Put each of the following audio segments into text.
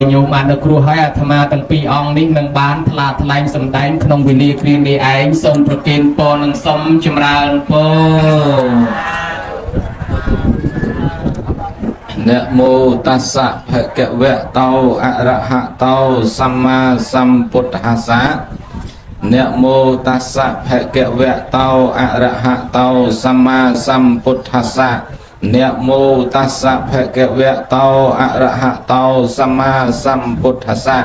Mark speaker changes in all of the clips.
Speaker 1: โยมอันครูให้อาตมาตั้งปีองนี้นังบ้านพลาดแรงสำแดงขนมวิลีครีนีไอสมประเกณฑ์ปอนังสมจำราญโปนะโมตัสสะภะคะวะโตอะระหะโตสัมมาสัมพุทธัสสะนะโมตัสสะภะคะวะโตอะระหะโตสัมมาสัมพุทธัสสะนะโมตัสสะภะคะวะโตอะระหะโตสัมมาสัมพุทธัสสะ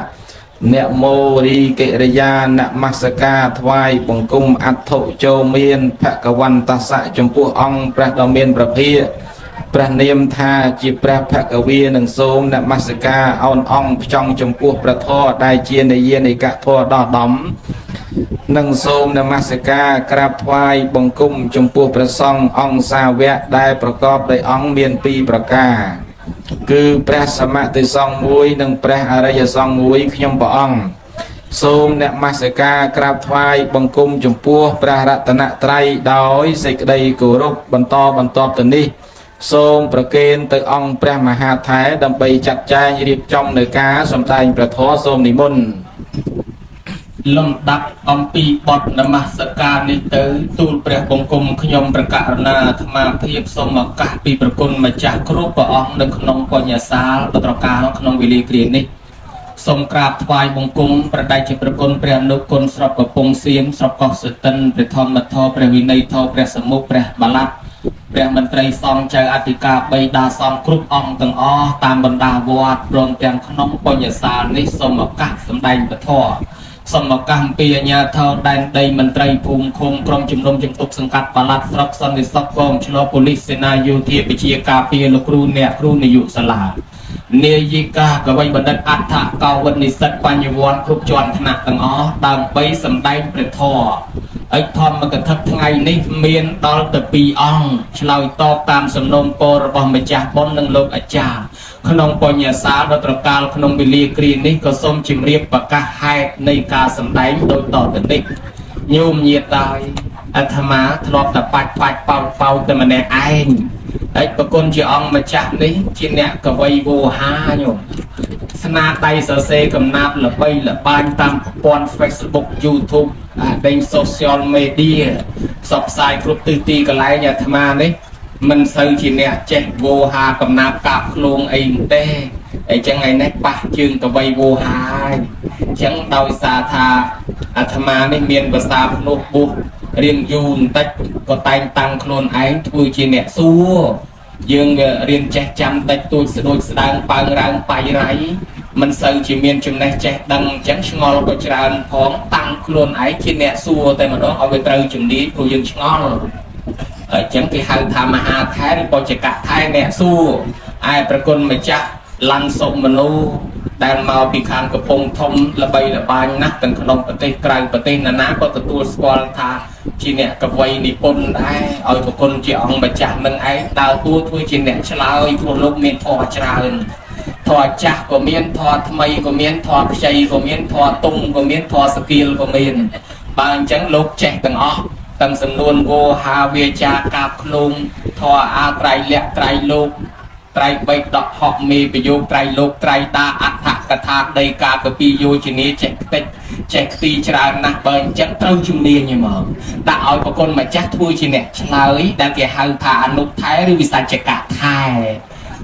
Speaker 1: นะโมรีกิริยานะมัสการถวายบង្គំអត្ថโจមាន ភគវន្តស្សៈចំពោះអង្គព្រះដ៏មានព្រះភិក្ខព្រះនាមថាជាព្រះភគវីនឹងសូមនមស្ការអោនអង្គផ្ចង់ចំពោះព្រះធម៌ដែលជានិយានិកធម៌ដ៏ដំនឹងសូមនមស្ការក្រាបថ្វាយបង្គំចំពោះព្រះសង្ឃអង្គសាវកដែលប្រកបដោយអង្គមានពីរប្រការគឺព្រះសមតិសង្ឃមួយនិងព្រះអរិយសង្ឃមួយខ្ញុំព្រះអង្គសូមនមស្ការក្រាបថ្វាយបង្គំចំពោះព្រះរតនត្រ័យដោយសេចក្តីគោរពបន្តទៅនេះសូមប្រគេនទៅអង្គព្រះមហាថេរដើម្បីចាត់ចែងរៀបចំនៅការសម្ដែងព្រះធម៌សូមនិមន្តលំដាប់អំពីបទនមស្ការនេះទៅទូលព្រះបង្គំខ្ញុំប្រកាសណាអាត្មាភាពសូមឱកាសពីប្រគុណម្ចាស់គ្រប់ព្រះអង្គនៅក្នុងបញ្ញាសាលបត្រកាលក្នុងវេលាគ្រានេះសូមក្រាបថ្វាយបង្គំប្រដេចជាប្រគុណព្រះអនុគុណស្រុកកំពង់សៀមស្រុកកោះសតិនព្រះធម្មធម៌ព្រះវិន័យធម៌ព្រះសមុខព្រះបាឡាត់ព្រះមន្ត្រីសង្ឃចៅអធិការបិតាសង្ឃគ្រប់អង្គទាំងអស់តាមបណ្ដាវត្តព្រមទាំងក្នុងបញ្ញាសាលនេះសូមឱកាសសម្ដែងពធសូមឱកាសអំពីអាជ្ញាធរដែនដីមន្ត្រីភូមិឃុំក្រុមជំនុំជំទប់សង្កាត់បាឡាត់ស្រុកសន្តិសុខកងឆ្លប៉ូលីសសេនាយោធាវិជាការពារលោកគ្រូអ្នកគ្រូនាយកសាលានាយិកាកវីបណ្ឌិតអដ្ឋកោវិនិស្សិតបញ្ញវន្តគ្រប់ជាន់ថ្នាក់ទាំងអស់ដើម្បីសម្ដែងព្រះធម៌អិធម្មកថាថ្ងៃនេះមានដល់ទៅ2អង្គឆ្លើយតបតាមសំណូមពររបស់ម្ចាស់បុណ្យនិងលោកអាចារ្យក្នុងបញ្ញាសាលដ៏ត្រកាលក្នុងវេលាគ្រានេះក៏សូមជម្រាបប្រកាសហេតុនៃការសម្ដែងដូចតទៅនេះញោមញាតិដោយអាត្មាធ្លាប់តែប៉ាច់ប៉ោតែម្នាក់ឯងហើយប្រគុណជាអង្គម្ចាស់នេះជាអ្នកកវីវោហាញោមស្នាដៃសរសេរកំណាព្យល្បីល្បាញតាមប្រព័ន្ធ Facebook YouTube ដេញ social media ផ្សព្វផ្សាយគ្រប់ទិសទីកន្លែងអាត្មានេះមិនសូវជាអ្នកចេះវោហាកំណាព្យកាប់ខ្លួនអីទេអញ្ចឹងឯនេះប៉ះជើងកវីវោហាអញ្ចឹងដោយសារថាអាត្មានេះមានភាសាភ្នោះពុះរៀនយូរបន្តិចក៏តែងតាំងខ្លួនឯងធ្វើជាអ្នកសួរយើងរៀនចេះចាំតិចតួចស្ដួចស្ដើងប៉ើងរាងបាយរៃមិនសូវជាមានចំណេះចេះដឹងអញ្ចឹងឆ្ងល់ក៏ច្រើនផងតាំងខ្លួនឯងជាអ្នកសួរតែម្ដងឲ្យវាត្រូវជំនាញព្រោះយើងឆ្ងល់អញ្ចឹងគេហៅថាមហាថេរឬបច្ចកថេរអ្នកសួរឯប្រគុណម្ចាស់ឡាន់សុមនុដែលមកពីខាងកំពង់ធំល្បីល្បាញណាស់ទាំងក្នុងប្រទេសក្រៅប្រទេសណាក៏ទទួលស្គាល់ថាជាអ្នកកវីនិពន្ធដែរឲ្យប្រគុណជាអង្គម្ចាស់នឹងឯងដើរតួធ្វើជាអ្នកឆ្លើយព្រោះលោកមានធម៌ច្រើនធម៌ចាស់ក៏មានធម៌ថ្មីក៏មានធម៌ខ្ចីក៏មានធម៌ទុំក៏មានធម៌ស្គៀលក៏មានបើអញ្ចឹងលោកចេះទាំងអស់ទាំងសំនួនវោហាវាចាកាប់ខ្លួនធម៌អាត្រៃលក្ខត្រៃលោកត្រៃបេកដកហកមេប្រយោគត្រៃលោកត្រៃតាអដ្ឋកថាដីកាកពីយោជនីចេះខ្ទេចចេះខ្ទីច្រើនណាស់បើអញ្ចឹងត្រូវជំនាញហ្មងដាក់ឲ្យប្រគុណម្ចាស់ធ្វើជាអ្នកឆ្លើយដែលគេហៅថាអនុថេរឬវិសច្ចកថេរ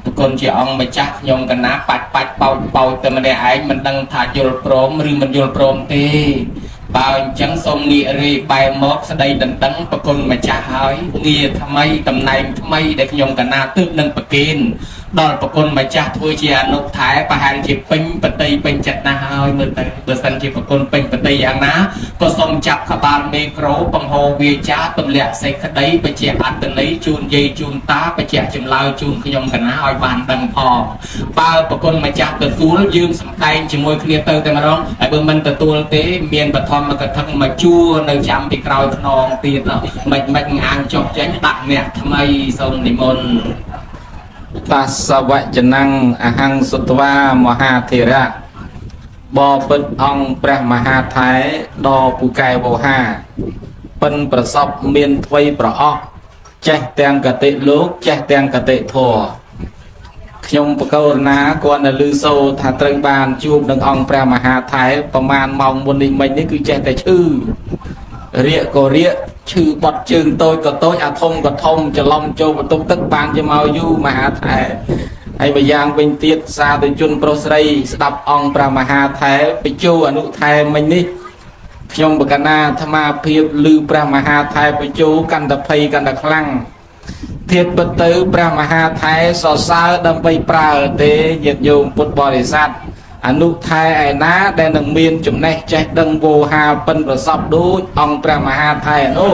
Speaker 1: ប្រគុណជាអង្គម្ចាស់ខ្ញុំកណាប៉ាច់បោចតែម្នាក់ឯងមិនដឹងថាយល់ព្រមឬមិនយល់ព្រមទេបើអញ្ចឹងសូមងាករីបែមកស្ដីដណ្ដឹងប្រគុណម្ចាស់ហើយងារថ្មីតំណែងថ្មីដែលខ្ញុំកណាទើបនឹងប្រគេនដល់ប្រគុណម្ចាស់ធ្វើជាអនុថេរប្រហែលជាពេញបតីពេញចិត្តណាស់ហើយមើលទៅបើសិនជាប្រគុណពេញបតីយ៉ាងណាក៏សូមចាប់ក្បាលមេក្រូបង្ហោវាចាទម្លាក់សេចក្តីបញ្ជាអត្តន័យជូនយាយជូនតាបញ្ជាចម្លើយជូនខ្ញុំកណាឲ្យបានដឹងផងបើប្រគុណម្ចាស់ទទួលយើងសម្ដែងជាមួយគ្នាទៅតែម្ដងហើយបើមិនទទួលទេមានបឋមកថាមកជួនៅចាំពីក្រោយខ្នងទៀតមិនអាងចុះចេញដាក់អ្នកថ្មីសូមនិមន្តតាសវចនំអហង្សុតវាមហាធិរៈបបិទ្ធអង្គព្រះមហាថេរដ៏ពូកែវោហាប៉ិនប្រសពមានថ្វីប្រអស់ចេះទាំងកតិលោកចេះទាំងកតិធម៌ ខ្ញុំបកោរណាគាត់នៅលឺសូថាត្រូវបានជួបនឹងអង្គព្រះមហាថៃប្រមាណម៉ោងមុននេះមិញនេះគឺចេះតែឈឺរាកក៏រាកឈឺបត់ជើងតូចក៏តូចអាធំក៏ធំច្រឡំចូលបន្ទប់ទឹកបានជាមកយូរមហាថៃហើយម្យ៉ាងវិញទៀតសាធុជនប្រុសស្រីស្ដាប់អង្គព្រះមហាថៃបញ្ជូអនុថៃមិញនេះខ្ញុំបកណាអាត្មាភាពឮព្រះមហាថៃបញ្ជូកាន់តែភ័យកាន់តែខ្លាំងធៀបពិតទៅព្រះមហាថៃសរសើរដើម្បីប្រើទេញាតិញោមពុទ្ធបរិស័ទអនុថៃឯណាដែលនឹងមានចំណេះចេះដឹងវោហាប៉ិនប្រសពដូចអង្គព្រះមហាថៃអនុ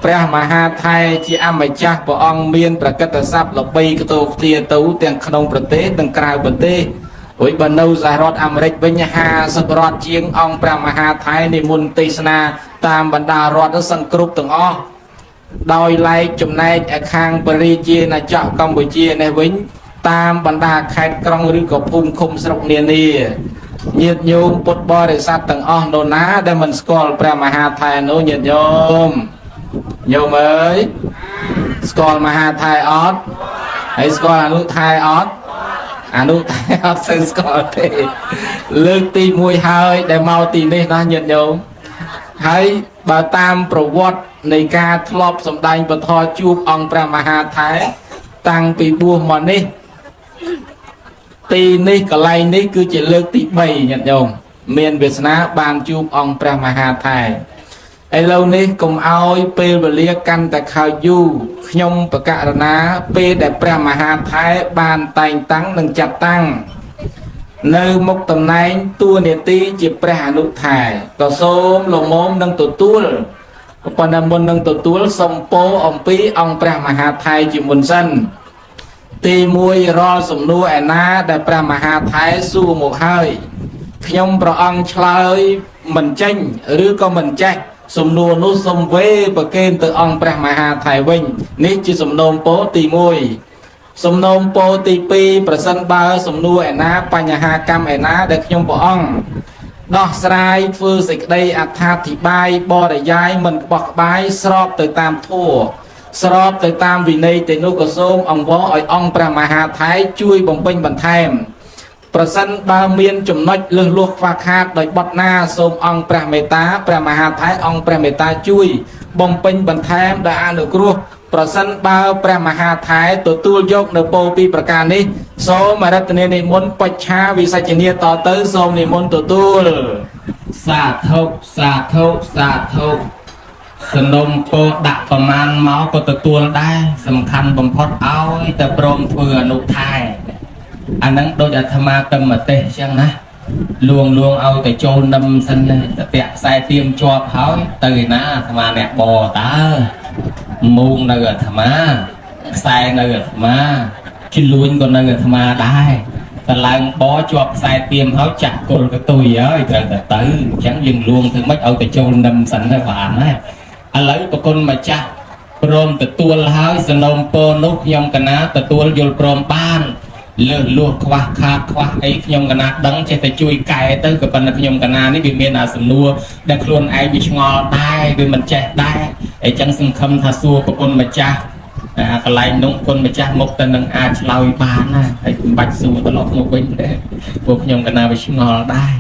Speaker 1: ព្រះមហាថៃជាអម្ចាស់ព្រះអង្គមានប្រកិត្តិស័ព្ទល្បីកតោខ្ទាទៅទាំងក្នុងប្រទេសទាំងក្រៅប្រទេសអុយបើនៅសហរដ្ឋអាមេរិកវិញ50រដ្ឋជាងអង្គព្រះមហាថៃនិមន្តទេសនាតាមបណ្ដារដ្ឋសង្គ្រប់ទាំងអស់ដោយឡែកចំណែកឯខាងបរិជាណាចក្រកម្ពុជានេះវិញតាមបណ្ដាខេត្តក្រុងឬក៏ភូមិឃុំស្រុកនានាញាតិញោមពុទ្ធបរិស័ទទាំងអស់នរណាដែលមិនស្គាល់ព្រះមហាថៃនោះញាតិញោមអើយស្គាល់មហាថៃអត់ហើយស្គាល់អនុថៃអត់អនុថៃអត់សូវស្គាល់ទេលើកទី1ហើយដែលមកទីនេះណាញាតិញោមហើយបើតាមប្រវត្តិនៃការធ្លាប់សម្ដែងពធជួបអង្គព្រះមហាថៃតាំងពីបួសមកនេះទីនេះកន្លែងនេះគឺជាលើកទី3ញាតិញោមមានវាសនាបានជួបអង្គព្រះមហាថៃឥឡូវនេះកុំឲ្យពេលវេលាកាន់តែខើយយូរខ្ញុំបកករណាពេលដែលព្រះមហាថៃបានតែងតាំងនិងចាត់តាំងនៅមុខតំណែងតួនាទីជាព្រះអនុថៃក៏សូមលំមនឹងទទួលប៉ុន្តែមុននឹងទទួលសូមពោអំពីអង្គព្រះមហាថៃជាមុនសិនទី1រាល់សំណួរឯណាដែលព្រះមហាថៃសួរមកហើយខ្ញុំព្រះអង្គឆ្លើយមិនចេញឬក៏មិនចេះសំណួរនោះសូមវេប្រកេនទៅអង្គព្រះមហាថៃវិញនេះជាសំណូមពរទី1សំណូមពរទី2ប្រសិនបើសំណួរឯណាបញ្ហាកម្មឯណាដែលខ្ញុំព្រះអង្គដោះស្រាយធ្វើសេចក្តីអត្ថាធិប្បាយបរិយាយមិនក្បោះក្បាយស្របទៅតាមធម៌ស្របទៅតាមវិន័យទៅនោះក៏សូមអង្វរឲ្យអង្គព្រះមហាថៃជួយបំពេញបន្ថែមប្រសិនបើមានចំណុចលឹះលួសខ្វះខាតដោយបត់ណាសូមអង្គព្រះមេត្តាព្រះមហាថៃអង្គព្រះមេត្តាជួយបំពេញបន្ថែមដោយអនុគ្រោះប្រសិនបើព្រះមហាថៃទទួលយកនៅពោពីប្រការនេះសូមរតនានិមន្តបច្ឆាវិសច្ចនីតទៅសូមនិមន្តទទួលសាធុសាធុសាធុសនំពោដាក់ប្រមាណមកក៏ទទួលដែរសំខាន់បំផុតឲ្យតែព្រមធ្វើអនុថៃអាហ្នឹងដូចអាត្មាទៅមកទេសអញ្ចឹងណាលួងឲ្យតែចូលនឹមសិនតែតាក់ខ្សែទៀមជាប់ហើយទៅឯណាអាត្មាអ្នកបតើមូងនៅអាត្មាខ្សែនៅអាត្មាជលួញក៏នៅអាត្មាដែរតែឡើងបជាប់ខ្សែទៀមហើយចាក់គល់កតុយហើយត្រូវតែទៅអញ្ចឹងយើងលួងធ្វើម៉េចឲ្យតែចូលនឹមសិនទៅបានណាឥឡូវប្រគុណម្ចាស់ព្រមទទួលហើយសនំពោនោះខ្ញុំកណាទទួលយល់ព្រមបានលើសលួសខ្វះខាតខ្វះអីខ្ញុំកណាដឹងចេះតែជួយកែទៅក៏ប៉ុន្តែខ្ញុំកណានេះវាមានអាសំណួរដែលខ្លួនឯងវាឆ្ងល់ដែរវាមិនចេះដែរអញ្ចឹងសង្ឃឹមថាសួរប្រគុណម្ចាស់កន្លែងនោះគុណម្ចាស់មកទៅនឹងអាចឆ្លើយបានណាហើយមិនបាច់សួរត្រឡប់មកវិញទេពួកខ្ញុំកណាវាឆ្ងល់ដែរ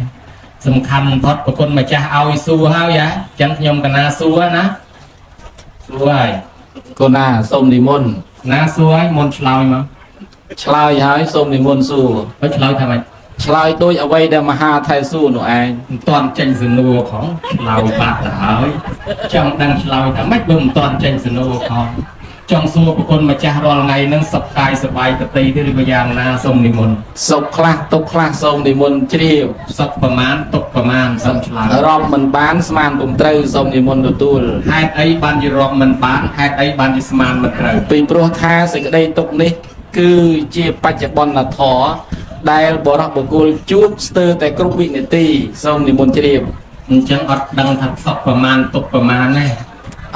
Speaker 1: សំខាន់បំផុតប្រគុណម្ចាស់ឲ្យសួរហើយអញ្ចឹងខ្ញុំកណាសួរណាសួរហើយកូនណាសូមនិមន្តណាសួរឲ្យមុនឆ្លើយមកឆ្លើយហើយសូមនិមន្តសួរហើយឆ្លើយថាម៉េចឆ្លើយដូចអ្វីដែលមហាថៃសួរនោះឯងមិនទាន់ចេញសំណួរផងឆ្លើយបាត់ទៅហើយចង់ដឹងឆ្លើយថាម៉េចបើមិនទាន់ចេញសំណួរផងចង់សួរប្រគុណម្ចាស់រាល់ថ្ងៃនឹងសុខកាយសប្បាយទៅទេឬក៏យ៉ាងណាសូមនិមន្តសុខខ្លះទុកខ្លះសូមនិមន្តជ្រាបសុខប្រមាណទុកប្រមាណសូមឆ្លើយរាប់មិនបានស្មានពុំត្រូវសូមនិមន្តទទួលហេតុអីបានជារាប់មិនបានហេតុអីបានជាស្មានមិនត្រូវពីព្រោះថាសេចក្តីទុកនេះគឺជាបច្ចុប្បន្នធម៌ដែលបរិបបុគ្គលជួបស្ទើរតែគ្រប់វិនាទីសូមនិមន្តជ្រាបអញ្ចឹងអត់ដឹងថាសុខប្រមាណទុកប្រមាណទេ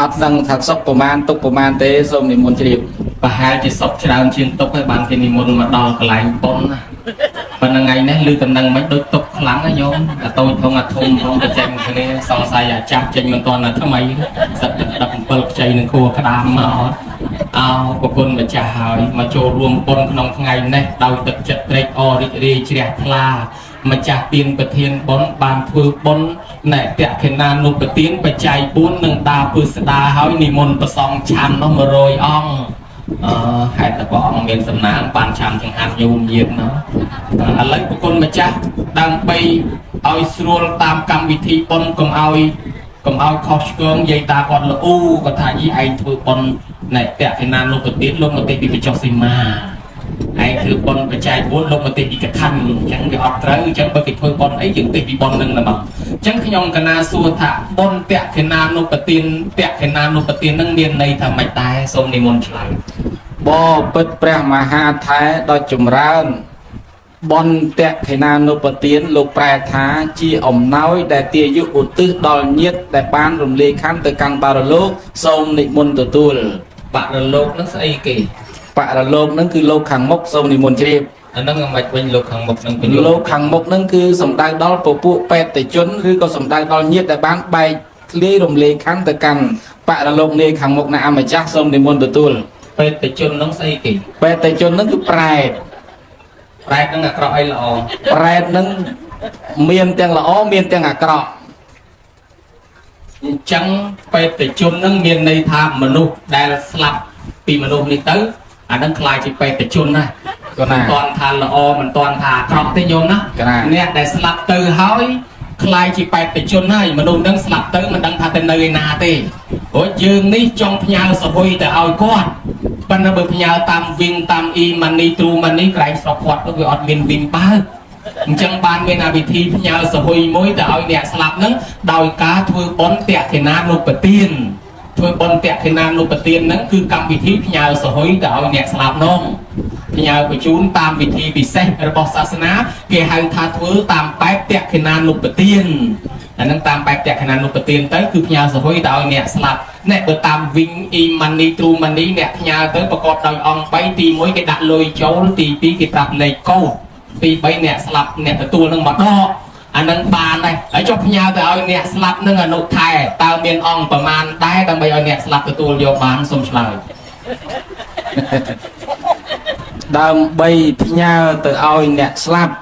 Speaker 1: អត់ដឹងថាសុខប្រមាណទុកប្រមាណទេសូមនិមន្តជ្រាបប្រហែលជាសុខច្រើនជាងទុកហើយបានគេនិមន្តមកដល់កន្លែងប៉ុនណាប៉ុន្តែថ្ងៃនេះឮតំណែងមិនដូចទុកខ្លាំងណាញោមអាតូចផងអាធំផងប្រចាំគ្នាសង្ស័យអាចាស់ចេញមិនទាន់ណាថ្មីសិតតែ17ខ្ចីនឹងខួរក្តាមមក
Speaker 2: ប្រគុណម្ចាស់ហើយមកចូលរួមបុណ្យក្នុងថ្ងៃនេះដោយទឹកចិត្តត្រេកអររីករាយជ្រះថ្លាម្ចាស់ទានប្រធានបុណ្យបានធ្វើបុណ្យណែតក្ខិណានុប្រទានបច្ច័យ4នឹងដាពឹស្ដាហើយនិមន្តប្រសងឆាន់នោះ100អង្គហេតុតែព្រះអង្គមានសំណាងបានឆាន់ចង្ហាន់ញោមញាតនោះឥឡូវប្រគុណម្ចាស់ដើម្បីឲ្យស្រួលតាមកម្មវិធីបុណ្យកុំឲ្យខុសឆ្គងយាយតាគាត់ល្អូគាត់ថាយីឯងធ្វើបុណ្យណែតក្ខិណានុប្រទានលោកមតិពីបច្ចុប្បន្នសីមាឯងធ្វើបុណ្យបច្ច័យ4លោកមតិពីកថាអញ្ចឹងវាអត់ត្រូវអញ្ចឹងបើគេធ្វើបុណ្យអីយើងតិចពីបុណ្យនឹងតែមកអញ្ចឹងខ្ញុំកណាសួរថាបុណ្យតក្ខិណានុប្រទាននឹងមានន័យថាម៉េចដែរសូមនិមន្តឆ្លើយ
Speaker 1: បបិទ្ធព្រះមហាថែដ៏ចម្រើនបុណ្យតក្ខិណានុប្រទានលោកប្រែថាជាអំណោយដែលទាយុឧទ្ទិសដល់ញាតិដែលបានរំលាយខណ្ឌទៅកាន់បរលោកសូមនិមន្តទទួល
Speaker 2: បរលោកនឹងស្អីគេ
Speaker 1: បរលោកនឹងគឺលោកខាងមុខសូមនិមន្តជ្រាប
Speaker 2: អានឹងមិនវិញលោកខាងមុខនឹង
Speaker 1: លោកខាងមុខនឹងគឺសំដៅដល់ពពួកបេតិជនឬក៏សំដៅដល់ញាតិដែលបានបែកធ្លាយរំលាយខណ្ឌទៅកាន់បរលោកនាយខាងមុខណាអម្ចាស់សូមនិមន្តទទួល
Speaker 2: បេតិជននឹងស្អីគេ
Speaker 1: បេតិជននឹងគឺប្រែត
Speaker 2: នឹងអាក្រក់អីល្អ
Speaker 1: ប្រែតនឹងមានទាំងល្អមានទាំងអាក្រក់
Speaker 2: អញ្ចឹងបេតិជននឹងមានន័យថាមនុស្សដែលស្លាប់ពីមនុស្សនេះទៅអានឹងខ្លាយជាបេតិជនណា
Speaker 1: គាត់ណា
Speaker 2: មិនតាន់ថាល្អមិនតាន់ថាអាក្រក់ទេញោមណាអ្នកដែលស្លាប់ទៅហើយខ្លាយជាបេតិជនហើយមនុស្សនឹងស្លាប់ទៅមិនដឹងថាទៅនៅឯណាទេព្រោះយើងនេះចង់ផ្ញើសហុយទៅឲ្យគាត់ប៉ុន្តែបើផ្ញើតាមវិញតាមអ៊ីម៉ានីទ្រូម៉ានីក្រែងស្រុកគាត់ទៅវាអត់មានវិញបើអញ្ចឹងបានមានវិធីផ្ញើសហុយមួយទៅឲ្យអ្នកស្លាប់នឹងដោយការធ្វើបុណ្យតក្ខិណានុប្រទានធ្វើបុណ្យតក្ខិណានុប្រទានហ្នឹងគឺកម្មវិធីផ្ញើសហុយទៅឲ្យអ្នកស្លាប់នោះផ្ញើបញ្ជូនតាមវិធីពិសេសរបស់សាសនាគេហៅថាធ្វើតាមបែបតក្ខិណានុប្រទានអានឹងតាមបែបតក្ខិណានុប្រទានទៅគឺផ្ញើសហុយទៅឲ្យអ្នកស្លាប់អ្នកបើតាមវិញអ៊ីម៉ានីទ្រូម៉ានីអ្នកផ្ញើទៅប្រកបដោយអង្គ3ទី1គេដាក់លុយចូលទី2គេប្រាប់លេខកូដទី3អ្នកស្លាប់អ្នកទទួលនឹងមកដកអានឹងបានដែរហើយចុះផ្ញើទៅឲ្យអ្នកស្លាប់នឹងអនុថែតើមានអង្គប្រមាណដែរដើម្បីឲ្យអ្នកស្លាប់ទទួលយកបានសូមឆ្លើយ
Speaker 1: ដើម្បីផ្ញើទៅឲ្យអ្នកស្លាប់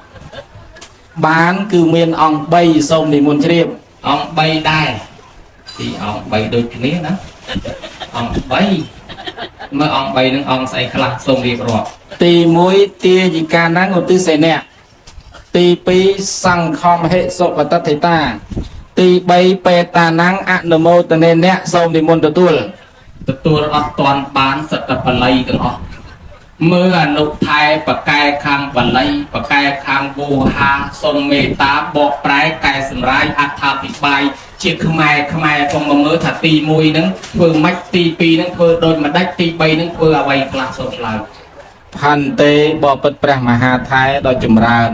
Speaker 1: បានគឺមានអង្គ3សូមនិមន្តជ្រាប
Speaker 2: អង្គ3ដែរទីអង្គ3ដូចគ្នាណាអង្គ3មើលអង្គ3នឹងអង្គស្អីខ្លះសូមរៀបរាប់
Speaker 1: ទី1ទាយិកានឧទ្ទិសេនៈទី2សង្ឃមហិសុបតតិតាទី3បេតានំអនុមោទនេនៈសូមនិមន្តទទួល
Speaker 2: អត់តាន់បានសតបល័យទាំងអស់មើលអនុថែបកែខាងបល័យបកែខាងវោហាសូមមេត្តាបកប្រែកែសម្រាយអត្ថាធិប្បាយជាខ្មែរកុំមើលថាទី1ហ្នឹងធ្វើម៉េចទី2ហ្នឹងធ្វើដូចម្ដេចទី3ហ្នឹងធ្វើអ្វីខ្លះសូមឆ្លើយ
Speaker 1: ផន្តិបបិទ្ធព្រះមហាថែដ៏ចម្រើន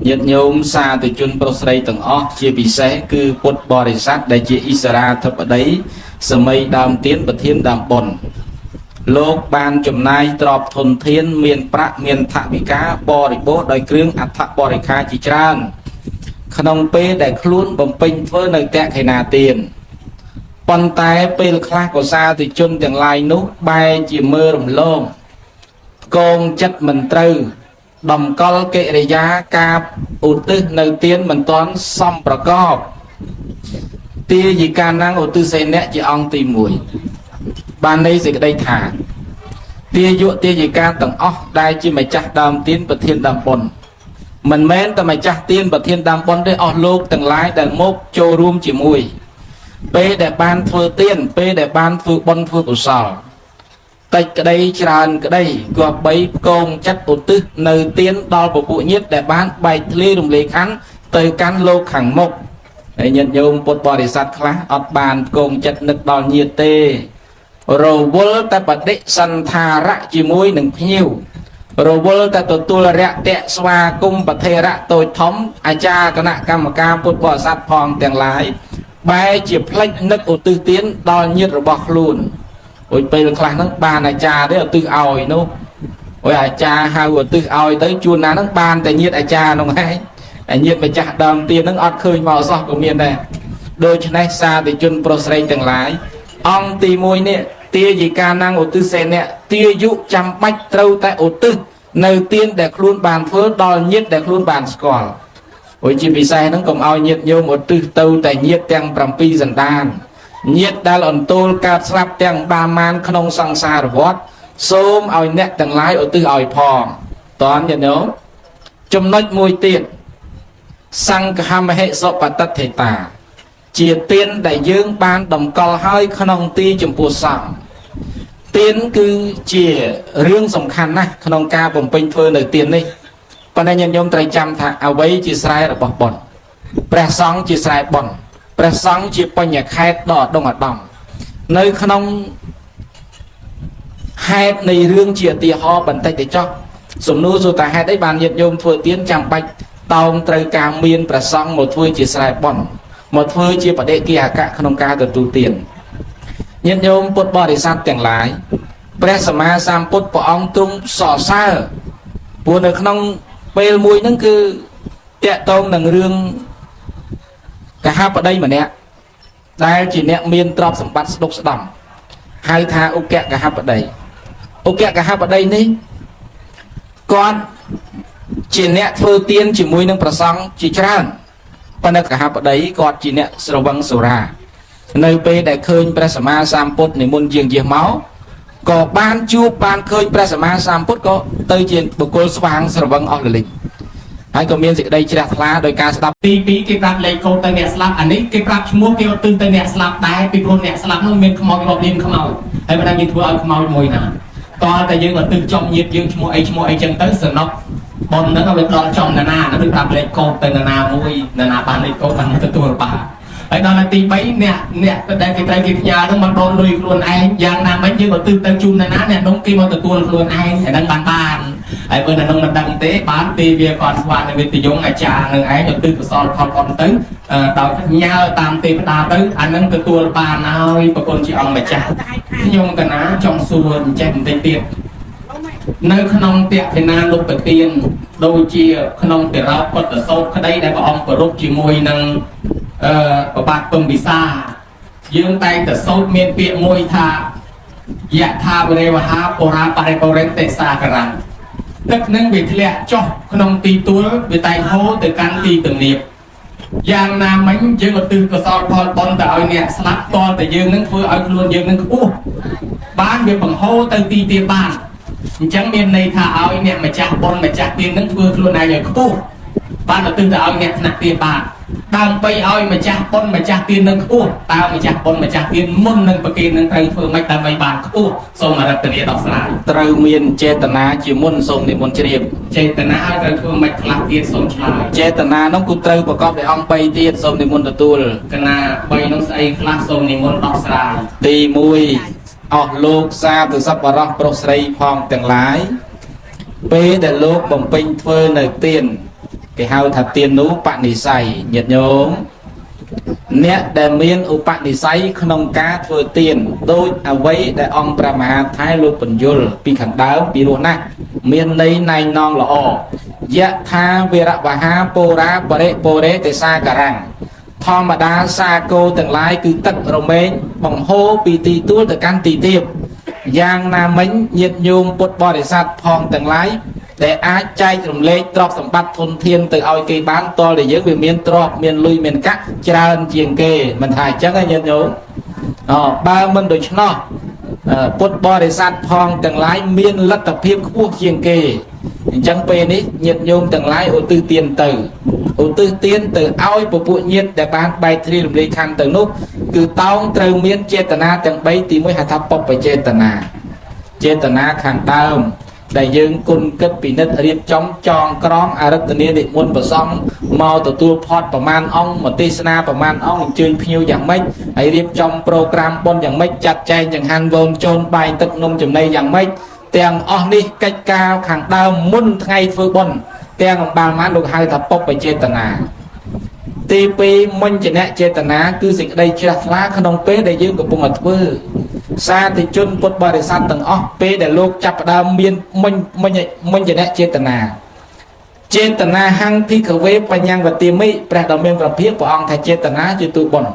Speaker 1: ញាតិញោមសាធុជនប្រុសស្រីទាំងអស់ជាពិសេសគឺពុទ្ធបរិស័ទដែលជាអិសរាធិបតីសម័យដើមទានប្រធានដើមបុណ្យលោកបានចំណាយទ្រព្យធនធានមានប្រាក់មានថវិកាបរិបូរដោយគ្រឿងអត្ថបរិក្ខារជាច្រើនក្នុងពេលដែលខ្លួនបំពេញធ្វើនៅតក្ខិណាទានប៉ុន្តែពេលខ្លះក៏សាធុជនទាំងឡាយនោះបែរជាមើលរំលងកងចិត្តមិនត្រូវដំកល់កិរិយាការឧទ្ទិសនៅទានមិនទាន់សមប្រកបទាយិកានឧទ្ទិសេនៈជាអង្គទី1បានន័យសេចក្តីថាទាយុទាយិកាទាំងអស់ដែលជាម្ចាស់ដើមទានប្រធានដើមបុណ្យមិនមែនតែម្ចាស់ទានប្រធានដើមបុណ្យទេអស់លោកទាំងឡាយដែលមកចូលរួមជាមួយពេលដែលបានធ្វើទានពេលដែលបានធ្វើបុណ្យធ្វើកុសលតិចក្តីច្រើនក្តីគប្បីផ្គងចិត្តឧទ្ទិសនៅទានដល់ពពួកញាតិដែលបានបែកធ្លាយរំលាយខណ្ឌទៅកាន់លោកខាងមុខហើយញាតិញោមពុទ្ធបរិស័ទខ្លះអត់បានផ្គងចិត្តនឹកដល់ញាតិទេរវល់តែបដិសន្ធារៈជាមួយនឹងភ្ញៀវរវល់តែទទួលរយៈស្វាគមន៍ប្រធេរៈតូចធំអាចារ្យគណៈកម្មការពុទ្ធបរិស័ទផងទាំងឡាយបែរជាផ្លេចនឹកឧទ្ទិសទានដល់ញាតិរបស់ខ្លួនអូយពេលខ្លះហ្នឹងបានអាចារ្យទេឧទ្ទិសឲ្យនោះអូយអាចារ្យហៅឧទ្ទិសឲ្យទៅជួនណាហ្នឹងបានតែញាតិអាចារ្យហ្នឹងឯងអាញាតិម្ចាស់ដើមទានហ្នឹងអត់ឃើញមកសោះក៏មានដែរដូច្នេះសាធុជនប្រុសស្រីទាំងឡាយអង្គទី1នេះ ទាយកាnăngឧទ្ទិសសេនៈទាយុចាំបាច់ត្រូវតែឧទ្ទិសនៅទានដែលខ្លួនបានធ្វើដល់ញាតិដែលខ្លួនបានស្គាល់អូយជាពិសេសហ្នឹងកុំឲ្យញាតិញោមឧទ្ទិសទៅតែញាតិទាំង7សន្តានញាតិដែលអន្ទោលកើតស្លាប់ទាំងបាមានក្នុងសង្សារវដ្តសូមឲ្យអ្នកទាំងឡាយឧទ្ទិសឲ្យផងតើញាតិញោមចំណុចមួយទៀតសង្ឃមហិសុបតថេតាជាទានដែលយើងបានតម្កល់ហើយក្នុងទីចំពោះសង្ឃទានគឺជារឿងសំខាន់ណាស់ក្នុងការបំពេញធ្វើនៅទាននេះប៉ុន្តែញាតិញោមត្រូវចាំថាអ្វីជាស្រែរបស់បុណ្យព្រះសង្ឃជាស្រែបុណ្យព្រះសង្ឃជាបញ្ញខេត្តដ៏ឧត្តមឧត្តមនៅក្នុងហេតុនៃរឿងជាឧទាហរណ៍បន្តិចទៅចុះសំណួរសួរតាហេតុអីបានញាតិញោមធ្វើទានចាំបាច់តោងត្រូវការមានព្រះសង្ឃមកធ្វើជាស្រែបុណ្យមកធ្វើជាបដិគិអកៈក្នុងការទទួលទានញាតិញោមពុទ្ធបរិស័ទទាំងឡាយព្រះសម្មាសម្ពុទ្ធព្រះអង្គទ្រង់សរសើរព្រោះនៅក្នុងពេលមួយហ្នឹងគឺតកតងនឹងរឿងកហបតីម្នាក់ដែលជាអ្នកមានទ្រព្យសម្បត្តិស្ដុកស្ដំហៅថាឧគកហបតីឧគកហបតីនេះគាត់ជាអ្នកធ្វើទានជាមួយនឹងព្រះសង្ឃជាច្រើនប៉ុន្តែកហបតីគាត់ជាអ្នកស្រវឹងសុរានៅពេលដែលឃើញព្រះសម្មាសម្ពុទ្ធនិមន្តយាងមកក៏បានជួបបានឃើញព្រះសម្មាសម្ពុទ្ធក៏ទៅជាបុគ្គលស្វាងស្រវឹងអស់លលិចហើយក៏មានសេចក្តីជ្រះថ្លាដោយការស្ដាប់
Speaker 2: ទី2គេប្រាប់លេខកូដទៅអ្នកស្លាប់អានេះគេប្រាប់ឈ្មោះគេឧទ្ទិសទៅអ្នកស្លាប់ដែរពីព្រោះអ្នកស្លាប់នោះមានខ្មោចរាប់លានខ្មោចហើយមិនដឹងយើងធ្វើឲ្យខ្មោចមួយណាតើតែយើងឧទ្ទិសចំញាតយើងឈ្មោះអីចឹងទៅសំណុកប៉ុនហ្នឹងឲ្យដល់ចំណាណានឹងប្រាប់លេខកូដទៅណាមួយណាបានលេខកូដបានទទួលបានហើយដល់ទី3អ្នកដែលគេត្រូវគេផ្ញើនោះមកដូនលុយខ្លួនឯងយ៉ាងណាមិញយើងឧទ្ទិសទៅជូនណាអ្នកនោះគេមកទទួលខ្លួនឯងហើយនឹងបានហើយបើនៅនឹងមិនដឹងទេបានទេវាគាត់ស្វានៅវិទ្យអាចារ្យនឹងឯងឧទ្ទិសកុសលផលគាត់ទៅដោយផ្ញើតាមទេវតាទៅអានឹងទទួលបានហើយប្រគុណជាអង្គម្ចាស់ខ្ញុំកណាចង់សួរចេះបន្តិចទៀតនៅក្នុងតេភេណាលោកប្រទានដូចជាក្នុងតិរោពុទ្ធសោតក្តីដែលព្រះអង្គប្រពជាមួយនឹងប្របាទពំពិសាយើងតែងតែសូត្រមានពាក្យមួយថាយថាវរេវហាបុរាបរិបរិន្តិសាករៈទឹកនឹងវាធ្លាក់ចុះក្នុងទីទួលវាតែងហូរទៅកាន់ទីទំនាបយ៉ាងណាមិញយើងឧទ្ទិសកុសលផលបុណ្យទៅឲ្យអ្នកស្លាប់តតែយើងនឹងធ្វើឲ្យខ្លួនយើងនឹងខ្ពស់បានវាបង្ហូរទៅទីទៀតបានអញ្ចឹងមានន័យថាឲ្យអ្នកម្ចាស់បុណ្យម្ចាស់ទាននឹងធ្វើខ្លួនឯងឲ្យខ្ពស់បានឧទ្ទិសទៅឲ្យអ្នកថ្នាក់ទានបានដើម្បីឲ្យម្ចាស់បុណ្យម្ចាស់ទាននឹងខ្ពស់តើម្ចាស់បុណ្យម្ចាស់ទានមុននឹងប្រគេននឹងត្រូវធ្វើម៉េចដើម្បីបានខ្ពស់សូមអរិទ្ធនាដោះស្រាយ
Speaker 1: ត្រូវមានចេតនាជាមុនសូមនិមន្តជ្រាប
Speaker 2: ចេតនាឲ្យត្រូវធ្វើម៉េចខ្លះទៀតសូមឆ្លើយ
Speaker 1: ចេតនានោះគឺត្រូវប្រកបដោយអង្គ3ទៀតសូមនិមន្តទទួល
Speaker 2: កណា3នោះស្អីខ្លះសូមនិមន្តដោះស្រាយ
Speaker 1: ទី1អស់លោកសាទសប្បុរសប្រុសស្រីផងទាំងឡាយពេលដែលលោកបំពេញធ្វើនៅទានគេហៅថាទាននោះបនិស្ស័យញាតិញោមអ្នកដែលមានឧបនិស្ស័យក្នុងការធ្វើទានដូចអ្វីដែលអង្គព្រះមហាថៃលោកបញ្យលពីខាងដើមពីរោះណាស់មានន័យណែងណងល្អយថាវិរវហាពោរាបរិពរេទេសាការังធម្មតាសាគោទាំងឡាយគឺទឹករមែងបង្ហូរពីទីទួលទៅកាន់ទីទាបយ៉ាងណាមិញញាតិញោមពុទ្ធបរិស័ទផងទាំងឡាយដែលអាចចែករំលែកទ្រព្យសម្បត្តិធនធានទៅឲ្យគេបានតលតែយើងវាមានទ្រព្យមានលុយមានកាក់ច្រើនជាងគេមិនថាអញ្ចឹងទេញាតិញោមបើមិនដូច្នោះពុទ្ធបរិស័ទផងទាំងឡាយមានលទ្ធភាពខ្ពស់ជាងគេអញ្ចឹងពេលនេះញាតិញោមទាំងឡាយឧទ្ទិសទានទៅឧទ្ទិសទានទៅឲ្យពពួកញាតិដែលបានបែកធ្លាយរំលែកខណ្ឌទៅនោះគឺតោងត្រូវមានចេតនាទាំង3ទី1ហៅថាបព្វចេតនាចេតនាខាងដើមដែលយើងគុណគិតពិនិត្យរៀបចំចងក្រងអរិទ្ធនានិមន្តប្រសំមកទទួលផតប្រមាណអង្គមកទេសនាប្រមាណអង្គអញ្ជើញភ្ញៀវយ៉ាងម៉េចហើយរៀបចំប្រូក្រាមបុណ្យយ៉ាងម៉េចចាត់ចែងចង្ហាន់វងជូនបាយទឹកនំចំណីយ៉ាងម៉េចទាំងអស់នេះកិច្ចការខាងដើមមុនថ្ងៃធ្វើបុណ្យទាំងអំបាលបានលោកហៅថាបព្វចេតនាទី2មញ្ញនៈចេតនាគឺសេចក្តីជ្រះថ្លាក្នុងពេលដែលយើងកំពុងតែធ្វើសាធិជនពុទ្ធបរិស័ទទាំងអស់ពេលដែលលោកចាប់ផ្ដើមមានមញ្ញនៈចេតនាចេតនាហੰភិក្ខវេបញ្ញវតិមិព្រះដ៏មានព្រះភិក្ខព្រះអង្គថាចេតនាជាទូបុណ្យ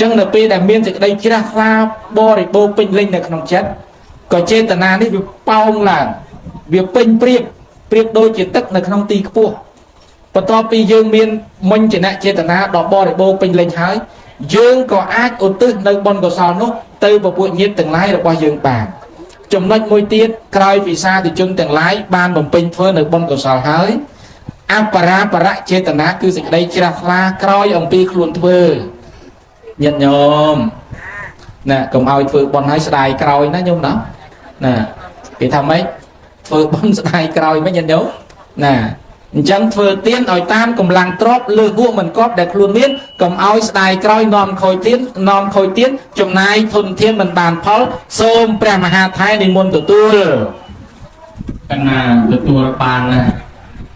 Speaker 1: ចឹងនៅពេលដែលមានសេចក្តីជ្រះថ្លាបរិបូរពេញលេញនៅក្នុងចិត្តក៏ចេតនានេះវាប៉ោងឡើងវាពេញព្រៀបដូចជាទឹកនៅក្នុងទីខ្ពស់បន្ទាប់ពីយើងមានមុញ្ញចេតនាដ៏បរិបូរពេញលេញហើយយើងក៏អាចឧទ្ទិសនៅបុណ្យកុសលនោះទៅពពួកញាតិទាំងឡាយរបស់យើងបានចំណុចមួយទៀតក្រោយពីសាធុជនទាំងឡាយបានបំពេញធ្វើនៅបុណ្យកុសលហើយអបរាបរៈចេតនាគឺសេចក្តីជ្រះថ្លាក្រោយអំពីខ្លួនធ្វើញាតិញោមណាកុំឲ្យធ្វើបុណ្យឲ្យស្ដាយក្រោយណាញោមណាណាគេថាម៉េចធ្វើបុណ្យស្ដាយក្រោយមិនញាតិញោមណាអញ្ចឹងធ្វើទានឲ្យតាមកម្លាំងទ្រព្យលើសហួសមិនកប់ដែលខ្លួនមានកុំឲ្យស្ដាយក្រោយនាំខូចទានចំណាយធនធានមិនបានផលសូមព្រះមហាថៃនិមន្តទទួលកណាទទួលបានណា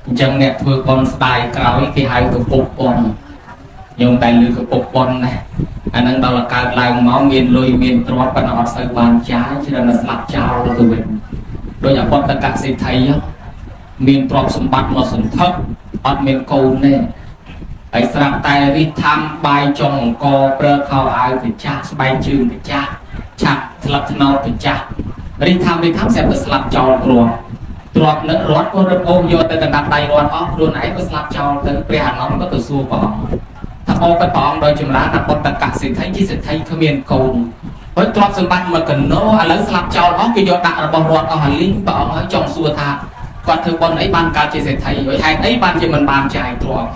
Speaker 1: អញ្ចឹងអ្នកធ្វើបុណ្យស្ដាយក្រោយគេហៅកពុកបុណ្យញោមតែលើកពុកបុណ្យណាអានឹងដល់កើតឡើងមកមានលុយមានទ្រព្យប៉ុន្តែអត់សូវបានចាយច្រើនតែស្លាប់ចោលទៅវិញដោយអបតកសិទ្ធិមានទ្រព្យសម្បត្តិមកសន្ធឹកអត់មានកូនទេហើយស្រាប់តែរិះថាំបាយចុងអង្គប្រើខោអាវទៅចាស់ស្បែកជើងទៅចាស់ឆាប់ស្លាប់ថ្នោតទៅចាស់រិះថាំស្រាប់តែស្លាប់ចោលទ្រព្យនឹងរត់ក៏រឹបអូសយកទៅកណ្ដាប់ដៃរត់អស់ខ្លួនឯងក៏ស្លាប់ចោលទៅព្រះអានន្ទក៏ទៅសួរព្រះអង្គថាអោក៏ព្រះអង្គដោយចម្រើនអបតកសិទ្ធិជាសិទ្ធិគ្មានកូនហើយទ្រព្យសម្បត្តិមកកណោឥឡូវស្លាប់ចោលអស់គេយកដាក់របស់រដ្ឋអស់ហើយលីងព្រះអង្គហើយចង់សួរថាគាត់ធ្វើបុណ្យអីបានកើតជាសេដ្ឋីហើយហេតុអីបានជាមិនបានចាយទ្រព្យ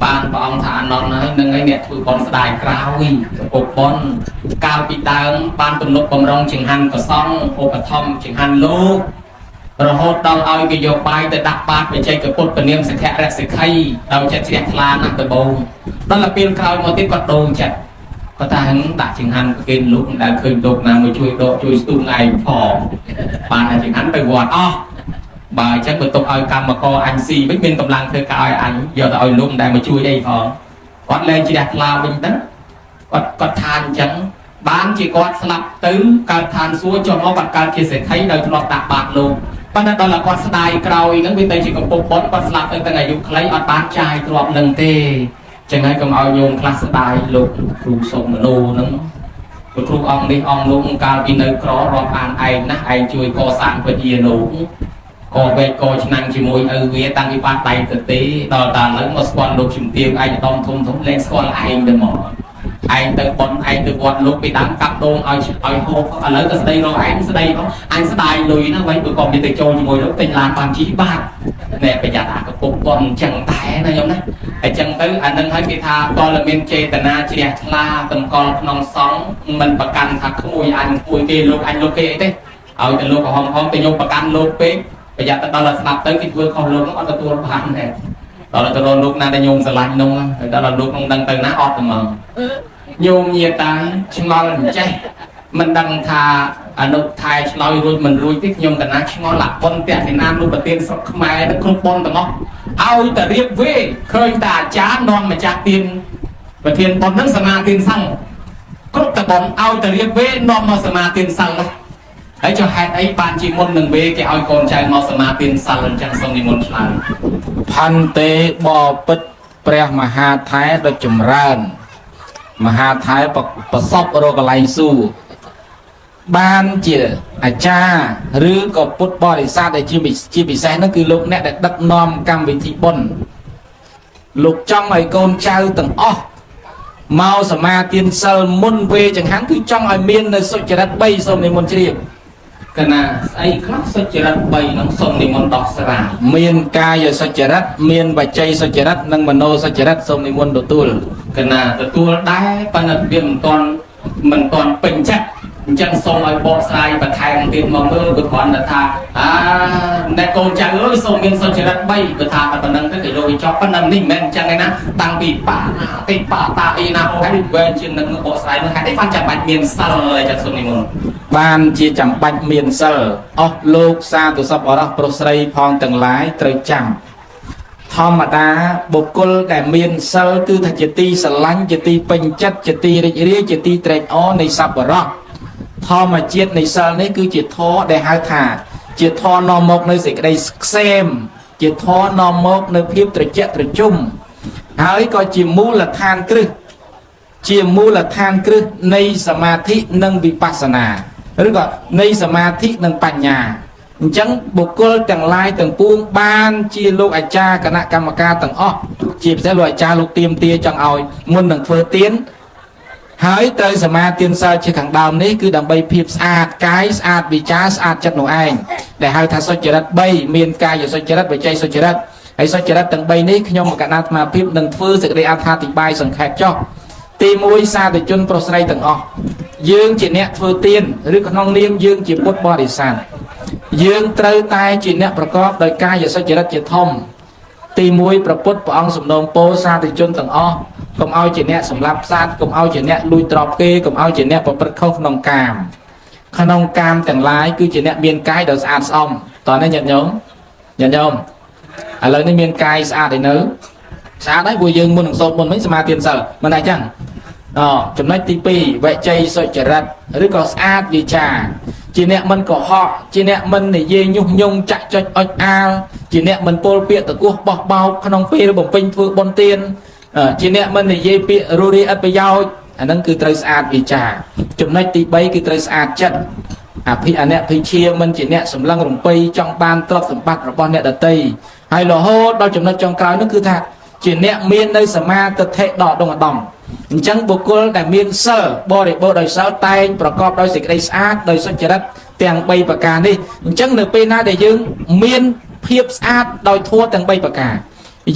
Speaker 1: បានព្រះអង្គថាអានន្ទហើយនឹងឯអ្នកធ្វើបុណ្យស្ដាយក្រោយពុកបុណ្យកាលពីដើមបានទំនុកបំរុងចង្ហាន់កសង្ឃឧបត្ថម្ភចង្ហាន់លោករហូតដល់ឲ្យគេយកបាយទៅដាក់បាតបច្ចេកពុទ្ធពនាមសិក្ខរសិក្ខីដោយចិត្តជ្រះថ្លាណាស់ដំបូងដល់ទៅពេលក្រោយមកទៀតគាត់ដូរចិត្តគាត់ថាដាក់ចង្ហាន់គេលោកមិនដែលឃើញលោកណាមកជួយដកជួយស្ទូងឯងផងបានតែចង្ហាន់ទៅវត្តអស់បើអញ្ចឹងបន្ទុកឲ្យកម្មករអញស៊ីវិញមានកម្លាំងធ្វើការឲ្យអញយកទៅឲ្យលោកដែលមកជួយអីផងគាត់លែងជ្រះថ្លាវិញទៅគាត់ថាអញ្ចឹងបានជាគាត់ស្លាប់ទៅកើតឋានសួគ៌ចុះមកគាត់កើតជាសេដ្ឋីដោយធ្លាប់ដាក់បាតលោកប៉ុន្តែដល់គាត់ស្ដាយក្រោយហ្នឹងវាទៅជាកំពុកបុណ្យគាត់ស្លាប់ទៅទាំងអាយុខ្លីអត់បានចាយទ្រព្យនឹងទេចឹងហើយកុំឲ្យញោមខ្លះស្ដាយលោកគ្រូសុំមនោហ្នឹងព្រោះគ្រូអង្គនេះអង្គលោកកាលពីនៅក្ររាប់អានឯងណាឯងជួយកសាងវិទ្យានោះក៏វេកក៏ឆ្នាំងជាមួយឪវាតាំងពីបាត់ដៃទៅទេដល់តាឥឡូវមកស្គាល់លោកជំទាវឯងដំធំលែងស្គាល់ឯងទៅមកឯងទៅបនឯងទៅវត្តលោកពីដើមកាប់ដូងឲ្យហូបឥឡូវទៅស្ដីរកឯងស្ដីអញស្ដាយលុយណាវិញបើក៏មានទៅចូលជាមួយលោកទិញឡានបានជីបាទណែប្រយ័ត្នអាកពុកបនអញ្ចឹងដែរណាខ្ញុំណាអញ្ចឹងទៅអានឹងឲ្យគេថាតលមានចេតនាជ្រះថ្លាតម្កល់ក្នុងសង្ឃមិនប្រកាន់ថាក្មួយអញក្មួយគេលោកអញលោកគេអីទេឲ្យតែលោកក៏ហំទៅយកប្រកាន់លោកពេកប្រយ័ត្នទៅដល់ស្ដាប់ទៅគេធ្វើខុសលោកអត់ទទួលបានដែរដល់ទៅលោកណាដែលញោមស្រឡាញ់នោះដល់លោកនឹងដឹងទៅណាអត់ទៅមកញោមញាតតែឆ្ងល់មិនចេះមិនដឹងថាអនុថែឆ្លើយរួចមិនរួចទេខ្ញុំកណាឆ្ងល់អាប៉ុនតេតិណានុប្រទានស្រុកខ្មែរគ្រប់ប៉ុនទាំងអស់ឲ្យតែរៀបវេឃើញតែអាចារ្យនាំម្ចាស់ទានប្រធានប៉ុននឹងសមាទានសង្ឃគ្រប់តែប៉ុនឲ្យតែរៀបវេនាំមកសមាទានសង្ឃហើយចុះហេតុអីបានជាមុននឹងវេគេឲ្យកូនចៅមកសមាទានសិលអញ្ចឹងសូមនិមន្តឆ្លើយផន្តេបពិតព្រះមហាថែដ៏ចម្រើនមហាថែប្រសពរកលែងសួរបានជាអាចារ្យឬក៏ពុទ្ធបរិស័ទដែលជាពិសេសនោះគឺលោកអ្នកដែលដឹកនាំកម្មវិធីបុណ្យលោកចង់ឲ្យកូនចៅទាំងអស់មកសមាទានសិលមុនវេចង្ហាន់គឺចង់ឲ្យមាននៅសុចរិត3សូមនិមន្តជ្រាបកណាស្អីខ្លះសុចរិត3នឹងសូមនិមន្តដោះស្រាយមានកាយសុចរិតមានវចីសុចរិតនិងមโนសុចរិតសូមនិមន្តទទួលកណាទទួលដែរប៉ុន្តែវាមិនទាន់ពេញចិត្តអញ្ចឹងសូមឲ្យបកស្រាយបន្ថែមទៀតមកមើលគឺគ្រាន់តែថាអ្នកកូនចៅអើយសូមមានសុចរិត3បើថាតែប៉ុណ្្នឹងទៅគេយកវាចប់ប៉ុន្តែនេះមិនមែនអញ្ចឹងឯណាតាំងពីបាទេបាតាអីណាហើយវែងជានឹងបកស្រាយនោះហេតុអីបានចាំបាច់មានសិលអីចឹងសូមនិមន្តបានជាចាំបាច់មានសិលអស់លោកសាទុសពអរោះប្រុសស្រីផងទាំងឡាយត្រូវចាំធម្មតាបុគ្គលដែលមានសិលគឺថាជាទីស្រឡាញ់ជាទីពេញចិត្តជាទីរីករាយជាទីត្រេកអរនៃសប្បុរសធម្មជាតិនៃសិលនេះគឺជាធម៌ដែលហៅថាជាធម៌នាំមកនៅសេចក្តីក្សេមជាធម៌នាំមកនៅភាពត្រជាក់ត្រជុំហើយក៏ជាមូលដ្ឋានគ្រឹះ ជាមូលដ្ឋានគ្រឹះនៃសមាធិនិងវិបស្សនាឬក៏នៃសមាធិនិងបញ្ញាអញ្ចឹងបុគ្គលទាំងឡាយទាំងពួងបានជាលោកអាចារ្យគណៈកម្មការទាំងអស់ជាពិសេសលោកអាចារ្យលោកទៀមទាចង់ឲ្យមុននឹងធ្វើទានហើយត្រូវសមាទានសិលជាខាងដើមនេះគឺដើម្បីភាពស្អាតកាយស្អាតវិចារស្អាតចិត្តនោះឯងដែលហៅថាសុចរិត3មានកាយសុចរិតវិច័យសុចរិតហើយសុចរិតទាំង3នេះខ្ញុំកណ្ដាលអាត្មាភាពនឹងធ្វើសេចក្តីអត្ថាធិប្បាយសង្ខេបចុះទី1សាធុជនប្រុសស្រីទាំងអស់យើងជាអ្នកធ្វើទានឬក្នុងនាមយើងជាពុទ្ធបរិស័ទយើងត្រូវតែជាអ្នកប្រកបដោយកាយសុចរិតជាធំទី1ព្រះពុទ្ធព្រះអង្គសំណូមពរសាធុជនទាំងអស់កុំឲ្យជាអ្នកសម្លាប់សត្វកុំឲ្យជាអ្នកលួចទ្រព្យគេកុំឲ្យជាអ្នកប្រព្រឹត្តខុសក្នុងកាមទាំងឡាយគឺជាអ្នកមានកាយដ៏ស្អាតស្អំតើនេះញាតិញោមឥឡូវនេះមានកាយស្អាតឯនៅស្អាតហើយព្រោះយើងមុននឹងសូត្រមុនវិញសមាធិសិលមិនដែរចឹងចំណុចទី2វិច័យសុចរិតឬក៏ស្អាតវិចារជាអ្នកមិនកុហកជាអ្នកមិននិយាយញុះញង់ចាក់ចុចអុចអាលជាអ្នកមិនពោលពាក្យតគោះបោះបោកក្នុងពេលបំពេញធ្វើបុណ្យទានជាអ្នកមិននិយាយពាក្យរស់រាយឥតប្រយោជន៍អាហ្នឹងគឺត្រូវស្អាតវិចារចំណុចទី3គឺត្រូវស្អាតចិត្តអអ្នកភិជាមិនជាអ្នកសម្លឹងរំពៃចង់បានទ្រព្យសម្បត្តិរបស់អ្នកដទៃហើយរហូតដល់ចំណុចចុងក្រោយនោះគឺថាជាអ្នកមាននៅសមាទិដ្ឋិដកដងអាដំអញ្ចឹងបុគ្គលដែលមានសិលបរិបូរណ៍ដោយសិលតែងប្រកបដោយសេចក្តីស្អាតដោយសុចរិតទាំង3ប្រការនេះអញ្ចឹងនៅពេលណាដែលយើងមានភាពស្អាតដោយធម៌ទាំង3ប្រការ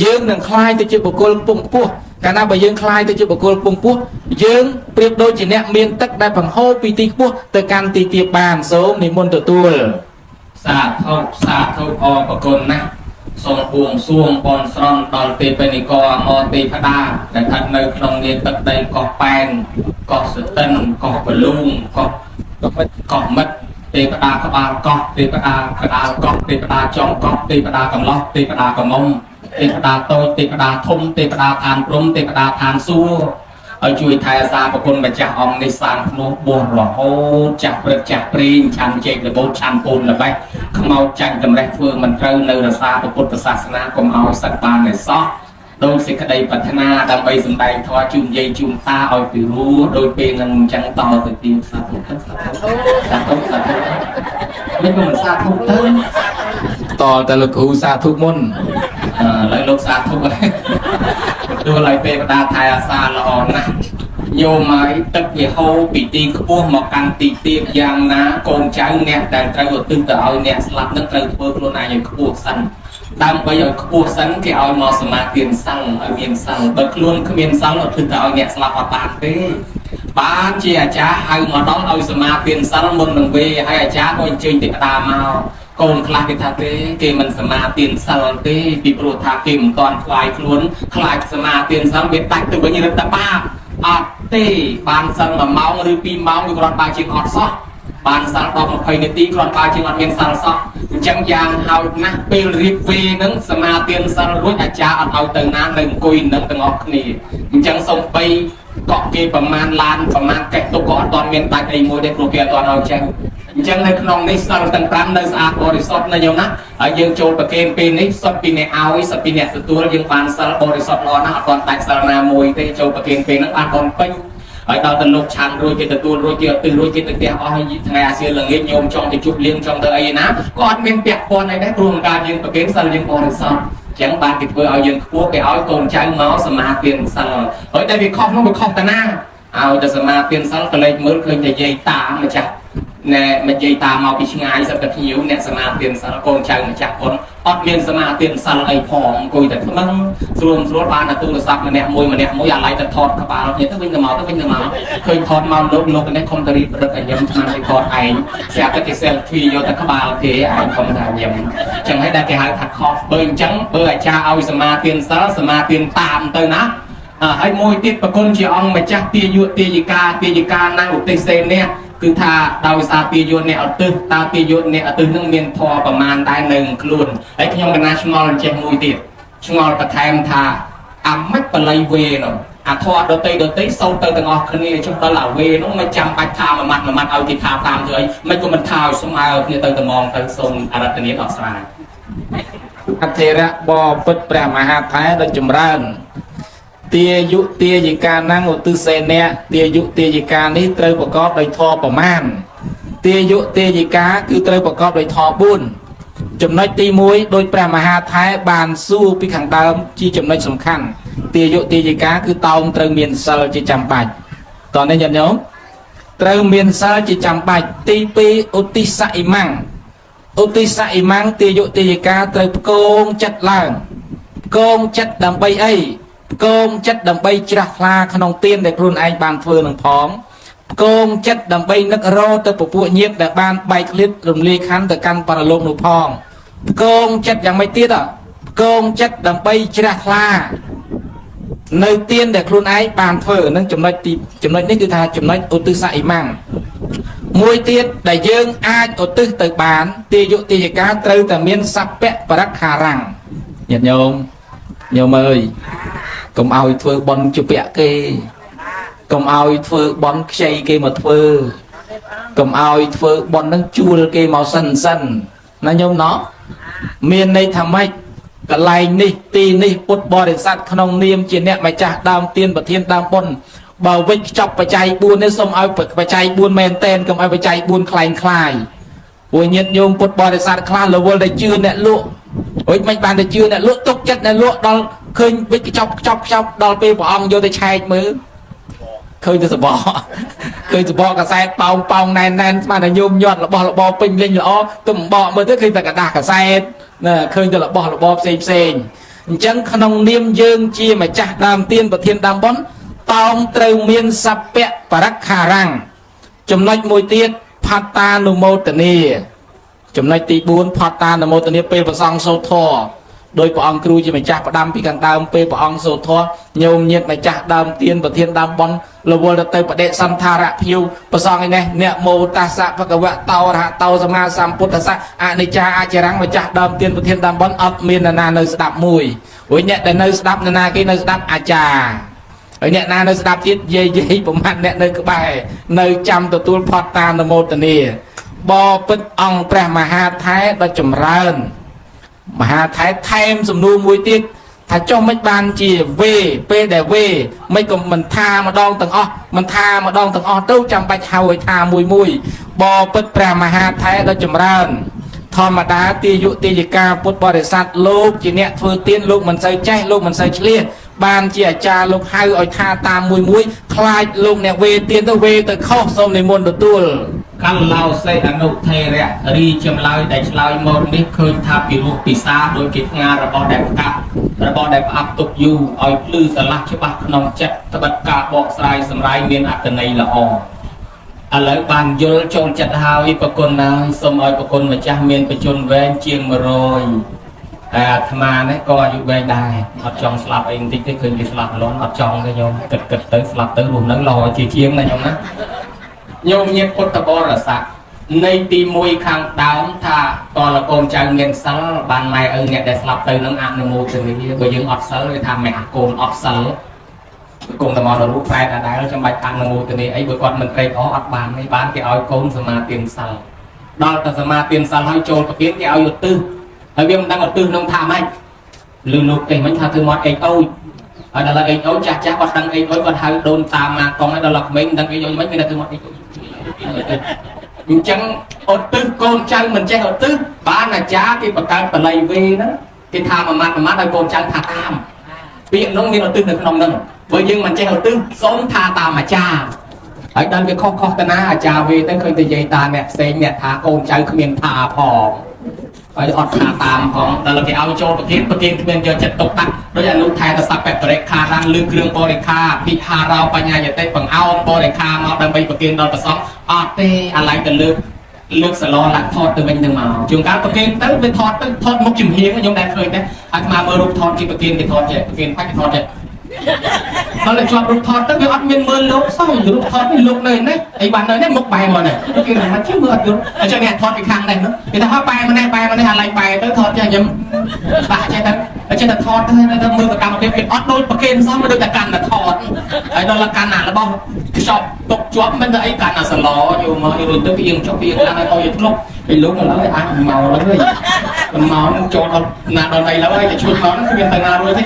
Speaker 1: យើងនឹងคลายទៅជាបុគ្គលពងពោះកាលណាបើយើងคลายទៅជាបុគ្គលពងពោះយើងប្រៀបដូចជាអ្នកមានទឹកដែលបង្ហូរពីទីខ្ពស់ទៅកាន់ទីទាបបានសូមនិមន្តទទួល
Speaker 2: សាធុអរគុណណាស់សូមបួងសួងបនស្រន់ដល់ទេពនិកអមរទេពតាដែលស្ថិតនៅក្នុងនាទឹកដីកោះប៉ែនកោះស្ទឹងកោះបលូងកោះមិត្តទេពតាក្បាលកោះទេពតាក្តារកោះទេពតាចុងកោះទេពតាកំឡោះទេពតាកំមុំទេពតាតូចទេពតាធំទេពតាឋានព្រំទេពតាឋានសួគ៌ឲ្យជួយថែរក្សាប្រគុណម្ចាស់អង្គនេះសាងភ្នោះបួសរហូតចាស់ព្រឹកចាស់ព្រីងឆាន់ជែកលបោតឆាន់ពូនល្បេះខ្មោចចាញ់តម្រេះធ្វើមិនត្រូវនៅរក្សាពុទ្ធសាសនាកុំឲ្យសឹកបានតែសោះដោយសេចក្តីប្រាថ្នាដើម្បីសម្ដែងធម៌ជូនយាយជូនតាឲ្យពីរੂដោយពេលនឹងអញ្ចឹងតទៅទៀតសាធុមិនមិនសាធុទៅ
Speaker 1: តតែលោកគ្រូសាធុមុន
Speaker 2: ឥឡូវលោកសាធុហើយទូលឲ្យពេលបដាថែអាសាល្អណាស់ញោមហើយទឹកវាហូរពីទីខ្ពស់មកកាន់ទីទាបយ៉ាងណាកូនចៅអ្នកដែលត្រូវឧទ្ទិសទៅឲ្យអ្នកស្លាប់នឹងត្រូវធ្វើខ្លួនឯងឲ្យខ្ពស់សិនដើម្បីឲ្យខ្ពស់សិនគេឲ្យមកសមាធិសិលឲ្យមានសិលបើខ្លួនគ្មានសិលឧទ្ទិសទៅឲ្យអ្នកស្លាប់អត់បានទេបានជាអាចារ្យហៅមកដល់ឲ្យសមាធិសិលមុននឹងវេហើយអាចារ្យក៏អញ្ជើញទេវតាមកកូនខ្លះគេថាទេគេមិនសមាធិសិលទេពីព្រោះថាគេមិនតាន់ខ្លាយខ្លួនខ្លាចសមាធិសិលវាដាច់ទៅវិញរឹតតែបាបអត់ទេបានសិល1ម៉ោងឬ2ម៉ោងវាគ្រាន់បើជាងអត់សោះបានសិល10 20នាទីគ្រាន់បើជាងអត់មានសិលសោះអញ្ចឹងយ៉ាងហោចណាស់ពេលរៀបវេនឹងសមាធិសិលរួចអាចារ្យអត់ឲ្យទៅណានៅអង្គុយនឹងទាំងអស់គ្នាអញ្ចឹងសូមបីកក់គេប្រមាណឡានប្រមាណកែទុកក៏អត់ទាន់មានដាច់អីមួយទេព្រោះគេអត់ទាន់ឲ្យចេញអញ្ចឹងនៅក្នុងនេះសិលទាំង5នៅស្អាតបរិសុទ្ធណាញោមណាហើយយើងចូលប្រគេនពេលនេះសុទ្ធពីអ្នកឲ្យសុទ្ធពីអ្នកទទួលយើងបានសិលបរិសុទ្ធល្អណាស់អត់ទាន់ដាច់សិលណាមួយទេចូលប្រគេនពេលហ្នឹងបានបនពេញហើយដល់ទៅលោកឆាន់រួចគេទទួលរួចគេទៅរួចគេទៅផ្ទះអស់ហើយថ្ងៃអាសៀលល្ងាចញោមចង់ទៅជប់លៀងចង់ទៅអីណាក៏អត់មានពាក់ព័ន្ធអីដែរព្រោះការយើងប្រគេនសិលយើងបរិសុទ្ធអញ្ចឹងបានគេធ្វើឲ្យយើងខ្ពស់គេឲ្យកូនចៅមកសមាធិសិលហើយតែវាខុសនោះវាខុសតាណាឲ្យតែសមាធិសិលក៏លេចមើលឃើញតែយាយតាម្ចាស់ណែមិននិយាយតាមមកពីឆ្ងាយសិតតែភ្ញៀវអ្នកសមាធិសិលកូនចៅម្ចាស់គុណអត់មានសមាធិសិលអីផងអង្គុយតែថ្មឹងស្រួលបានតែទូរស័ព្ទម្នាក់មួយអាឡ័យតែថតក្បាលគ្នាទៅវិញទៅមកឃើញថតមកលោកនេះខំតរីព្រឹកឲ្យញឹមឆ្នាំឲ្យថតឯងស្រាប់តែគេ selfie យកតែក្បាលគេឯងខំថាញឹមអញ្ចឹងហើយដែលគេហៅថាខុសបើអញ្ចឹងបើអាចារ្យឲ្យសមាធិសិលសមាធិតាមទៅណាហើយមួយទៀតប្រគុណជាអង្គម្ចាស់ទាយុទាយិកាណាឧទ្ទេសសេនេះគឺថាដោយសារទាយុអ្នកឧទ្ទិសតើទាយុអ្នកឧទ្ទិសនឹងមានធម៌ប្រមាណដែរនៅខ្លួនហើយខ្ញុំកណាឆ្ងល់ចេះមួយទៀតឆ្ងល់បន្ថែមថាអាម៉េចបល័យវេនោះអាធម៌ដតីសូត្រទៅទាំងអស់គ្នាចុះដល់អាវេនោះមិនចាំបាច់ថាមួយម៉ាត់ឲ្យគេថាតាមទៅអីមិនក៏មិនថាឲ្យស្មើគ្នាទៅត្មងទៅសូមអរតនីអស្ចារ្យអធិរៈបពិតព្រះមហាថែដ៏ចម្រើន
Speaker 1: ទាយុទាយិកាណាំងឧទ្ទិសេនៈទាយុទាយិកានេះត្រូវប្រកបដោយធម៌ប្រមាណទាយុទាយិកាគឺត្រូវប្រកបដោយធម៌4ចំណុចទី1ដោយព្រះមហាថែបានសួរពីខាងដើមជាចំណុចសំខាន់ទាយុទាយិកាគឺតោងត្រូវមានសិលជាចាំបាច់តោះនេះញាតិញោមត្រូវមានសិលជាចាំបាច់ទី2ឧទ្ទិសៈអ៊ីម៉ាំងឧទ្ទិសៈអ៊ីម៉ាំងទាយុទាយិកាត្រូវផ្គងចិត្តឡើងផ្គងចិត្តដើម្បីអីផ្គងចិត្តដើម្បីជ្រះថ្លាក្នុងទានដែលខ្លួនឯងបានធ្វើនឹងផងផ្គងចិត្តដើម្បីនឹករកទៅពពួកញាតិដែលបានបែកឃ្លាតរំលាយខណ្ឌទៅកាន់បរលោកនោះផងផ្គងចិត្តយ៉ាងម៉េចទៀតផ្គងចិត្តដើម្បីជ្រះថ្លានៅទានដែលខ្លួនឯងបានធ្វើនឹងចំណុចនេះគឺថាចំណុចឧទ្ទិសៈអ៊ីម៉ាំងមួយទៀតដែលយើងអាចឧទ្ទិសទៅបានទាយុទាយិកាត្រូវតែមានសព្ពបរិក្ខារੰញាតិញោមអើយកុំឲ្យធ្វើបន់ជពាក់គេកុំឲ្យធ្វើបន់ខ្ចីគេមកធ្វើកុំឲ្យធ្វើបន់នឹងជួលគេមកសិនណាញោមណោះមានន័យថាម៉េចកន្លែងនេះទីនេះពុទ្ធបរិស័ទក្នុងនាមជាអ្នកម្ចាស់ដើមទានប្រធានដើមបុណ្យបើវិច្ចប់បច្ច័យ4នេះសូមឲ្យបច្ច័យ4មែនតែនកុំឲ្យបច្ច័យ4คล้ายពួកញាតិញោមពុទ្ធបរិស័ទខ្លះរវល់តែជឿអ្នកលក់អុយមិនបានតែជឿអ្នកលក់ទុកចិត្តអ្នកលក់ដល់ឃើញវិច្ចប់ខ្ចប់ដល់ពេលព្រះអង្គយកទៅឆែកមើលឃើញទៅសបកកសែតប៉ោងណែនស្មានតែញោមញាត់របស់របរពេញលេញល្អទៅបកមើលទៅឃើញតែกระดาษកសែតណាឃើញតែរបស់របរផ្សេងអញ្ចឹងក្នុងនាមយើងជាម្ចាស់ដើមទានប្រធានដើមបុណ្យតោងត្រូវមានសព្ពបរិក្ខារੰចំណុចមួយទៀតផត្តានុមោទនាចំណុចទី4ផត្តានុមោទនាពេលប្រសង់សូត្រធម៌ដោយព្រះអង្គគ្រូជាម្ចាស់ផ្ដាំពីខាងដើមពេលព្រះអង្គសូត្រធម៌ញោមញាតិម្ចាស់ដើមទានប្រធានដើមបុណ្យរវល់ទៅបដិសន្ធារៈភៀវប្រសង់ឯនេះអ្នកមោតាសៈភគវៈតោរហតោសម្មាសម្ពុទ្ធស្សៈអនិច្ចាអចរੰម្ចាស់ដើមទានប្រធានដើមបុណ្យអត់មាននរណានៅស្ដាប់មួយព្រោះអ្នកដែលនៅស្ដាប់នរណាគេនៅស្ដាប់អាចារ្យហើយអ្នកណានៅស្ដាប់ទៀតយាយប្រមាណអ្នកនៅក្បែរនៅចាំទទួលផត្តានុមោទនាបពិតអង្គព្រះមហាថែដ៏ចម្រើនមហាថែថែមសំណួរមួយទៀតថាចុះមិនបានជាវេពេលដែលវេមិនក៏មិនថាម្ដងទាំងអស់ទៅចាំបាច់ហៅឲ្យថាមួយបពិតព្រះមហាថែដ៏ចម្រើនធម្មតាទាយុទាយិកាពុទ្ធបរិស័ទលោកជាអ្នកធ្វើទានលោកមិនសូវចេះលោកមិនសូវឆ្លៀសបានជាអាចារ្យលោកហៅឲ្យថាតាមមួយខ្លាចលោកអ្នកវេទានទៅវេទៅខុសសូមនិមន្តទទួលកឡោសេអនុថេរៈរីចម្លើយដែលឆ្លើយមកនេះឃើញថាពីរូបពិសាដោយគេផ្ងារបស់ដែលផ្កាប់របស់ដែលផ្អាប់ទុកយូរឲ្យភ្លឺស្រឡះច្បាស់ក្នុងចិត្តត្បិតការបកស្រាយសម្រាយមានអត្ថន័យល្អឥឡូវបានយល់ចូលចិត្តហើយប្រគុណហើយសូមឲ្យប្រគុណម្ចាស់មានបជនវែងជាង100អាត្មានេះក៏អាយុវែងដែរអត់ចង់ស្លាប់អីបន្តិចទេឃើញគេស្លាប់ម្លងអត់ចង់ទេញោមគិតទៅស្លាប់ទៅរស់នឹងល្អជាងណាញោមណាញោមញាតិពុទ្ធបរិស័ទនៃទី1ខាងដើមថាតលកូនចៅមានសិលបានម៉ែឪអ្នកដែលស្លាប់ទៅនឹងអនុមោទនាបើយើងអត់សិលគេថាម៉ែកូនអត់សិលគុំតែមករូបប្រែតដដែលចាំបាច់អនុមោទនាអីបើគាត់មិនត្រេកអរអត់បានទេបានគេឲ្យកូនសមាទានសិលដល់តែសមាទានសិលហើយចូលប្រគិនគេឲ្យឧទ្ទិសហើយវាមិនដឹងឧទ្ទិសក្នុងថាម៉េចលឺលោកទេមិនថាធ្វើមាត់អេកអូចហើយដល់អេកអូចចាស់គាត់ដឹងអេកអូចគាត់ហៅដូនតាមកកងហើយដល់ក្មេងដឹងអេកអូចមិនមានតែធ្វើមាត់អេកអូចអញ្ចឹងឧទ្ទិសកូនចៅមិនចេះឧទ្ទិសបានអាចារ្យគេបង្កើតបល័យវេហ្នឹងគេថាមួយម៉ាត់ឲ្យកូនចៅថាតាមពាក្យនោះមានឧទ្ទិសនៅក្នុងហ្នឹងបើយើងមិនចេះឧទ្ទិសសូមថាតាមអាចារ្យហើយដល់វាខុសទៅណាអាចារ្យវេទៅឃើញតែនិយាយតាអ្នកផ្សេងអ្នកថាកូនចៅគ្មានថាផងហើយអត់ថាតាមផងដល់គេឲ្យចូលប្រគិនគ្មានយកចិត្តទុកដាក់ដោយអនុថែតសព្វបរិក្ខារលើគ្រឿងបរិក្ខាភិហារោបញ្ញាយតិបង្អោនបរិក្ខាមកដើម្បីប្រគិនដល់ប្រសងអត់ទេអាឡ័យទៅលើកសឡឡើងថតទៅវិញទៅមកជួនកាលប្រគិនទៅវាថតមុខជំហៀងខ្ញុំដែរឃើញដែរអាត្មាមើលរូបថតគេប្រគិនគេថតចេះប្រគិនបាច់គេថតចេះដល់តែជាប់រូបថតទៅវាអត់មានមើលលោកសោះរូបថតនេះលោកនៅនេះអីបាននៅនេះមុខបែរមកនេះគេមិនជឿមើលអត់យល់អញ្ចឹងអ្នកថតពីខាងនេះគេថាបែរមកនេះអាឡ័យបែរទៅថតចេះខ្ញុំ
Speaker 2: បាក់ចេះតែថតទៅមើលសកម្មភាពគេអត់ដូចប្រគេនសមដូចតែកាន់តែថតហើយដល់កាន់អារបស់ខ្ចប់ទុកជាប់មិនទៅអីកាន់អាសឡយកមករួចទៅវាចុះវាកាន់ឲ្យឲ្យធ្លុកពីលោកឥឡូវអាចមកហើយមកនឹងចូលដល់ណាដល់ដីឡើយតែជួយមកគឺមានតែណារួចទេ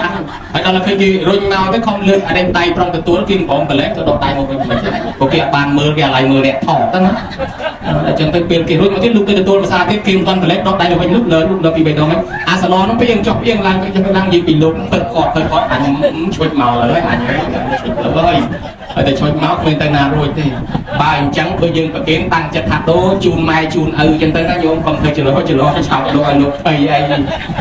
Speaker 2: ហើយដល់ពេលគេរុញមកទៅខំលើកអាដេញដៃប្រងទទួលគេប្រងកលែងទៅដកដៃមកវិញមិនទេពួកគេអត់បានមើលគេអាឡ័យមើលអ្នកថតទៅណាអញ្ចឹងទៅពេលគេរុញមកទៀតលោកទៅទទួលភាសាទៀតគេមិនទាន់កលែងដកដៃទៅវិញលើពីបេះដូងហ្នឹងអាសឡនោះពេលយើងចុះយើងឡើងទៅឡើងនិយាយពីលោកទៅគាត់អញជួយមកហើយអញហើយតែជួយមកគ្មានទៅណារួចទេបើអញ្ចឹងគឺយើងប្រគេនតាំងចិត្តថាដូជូនម៉ែជូនឪអញ្ចឹងទៅណាញោមកុំធ្វើច្រឡោះឆោតលោកឲ្យលោកភ័យអី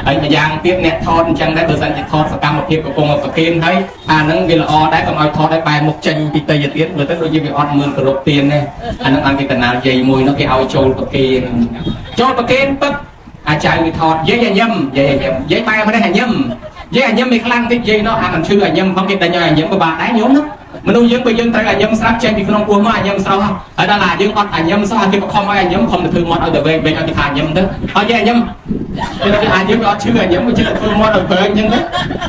Speaker 2: ហើយម្យ៉ាងទៀតអ្នកថតអញ្ចឹងដែរបើសិនជាថតសកម្មភាពកំពុងប្រគេនហើយអាហ្នឹងវាល្អដែរកុំឲ្យថតឲ្យបែរមុខចេញពីតយទៀតមើលទៅដូចជាវាអត់មើលគោរពទានទេអាហ្នឹងអង្គកណាលយាយមួយនោះគេឲ្យចូលប្រគេនពឹកអាចៅវាថតយាយញឹមយាយបែរមកនេះញឹមយាយញឹមមិនខ្លាំងតិចយាយនោះអាមិនឈឺញឹមផងគេដេញឲ្យញឹមក៏បានដែរញោមណាមនុស្សយើងបើយើងត្រូវញឹមស្រាប់ចេញពីក្នុងពោះមកញឹមស្រស់ហើយដល់យើងអត់ញឹមសោះគេបខំឲ្យញឹមខំទៅធ្វើមាត់ឲ្យទៅវែងឲ្យគេថាញឹមទៅហើយយាយញឹមគេថាយើងអត់ឈឺញឹមវាជិះធ្វើមាត់ឲ្យវែងអញ្ចឹងទៅ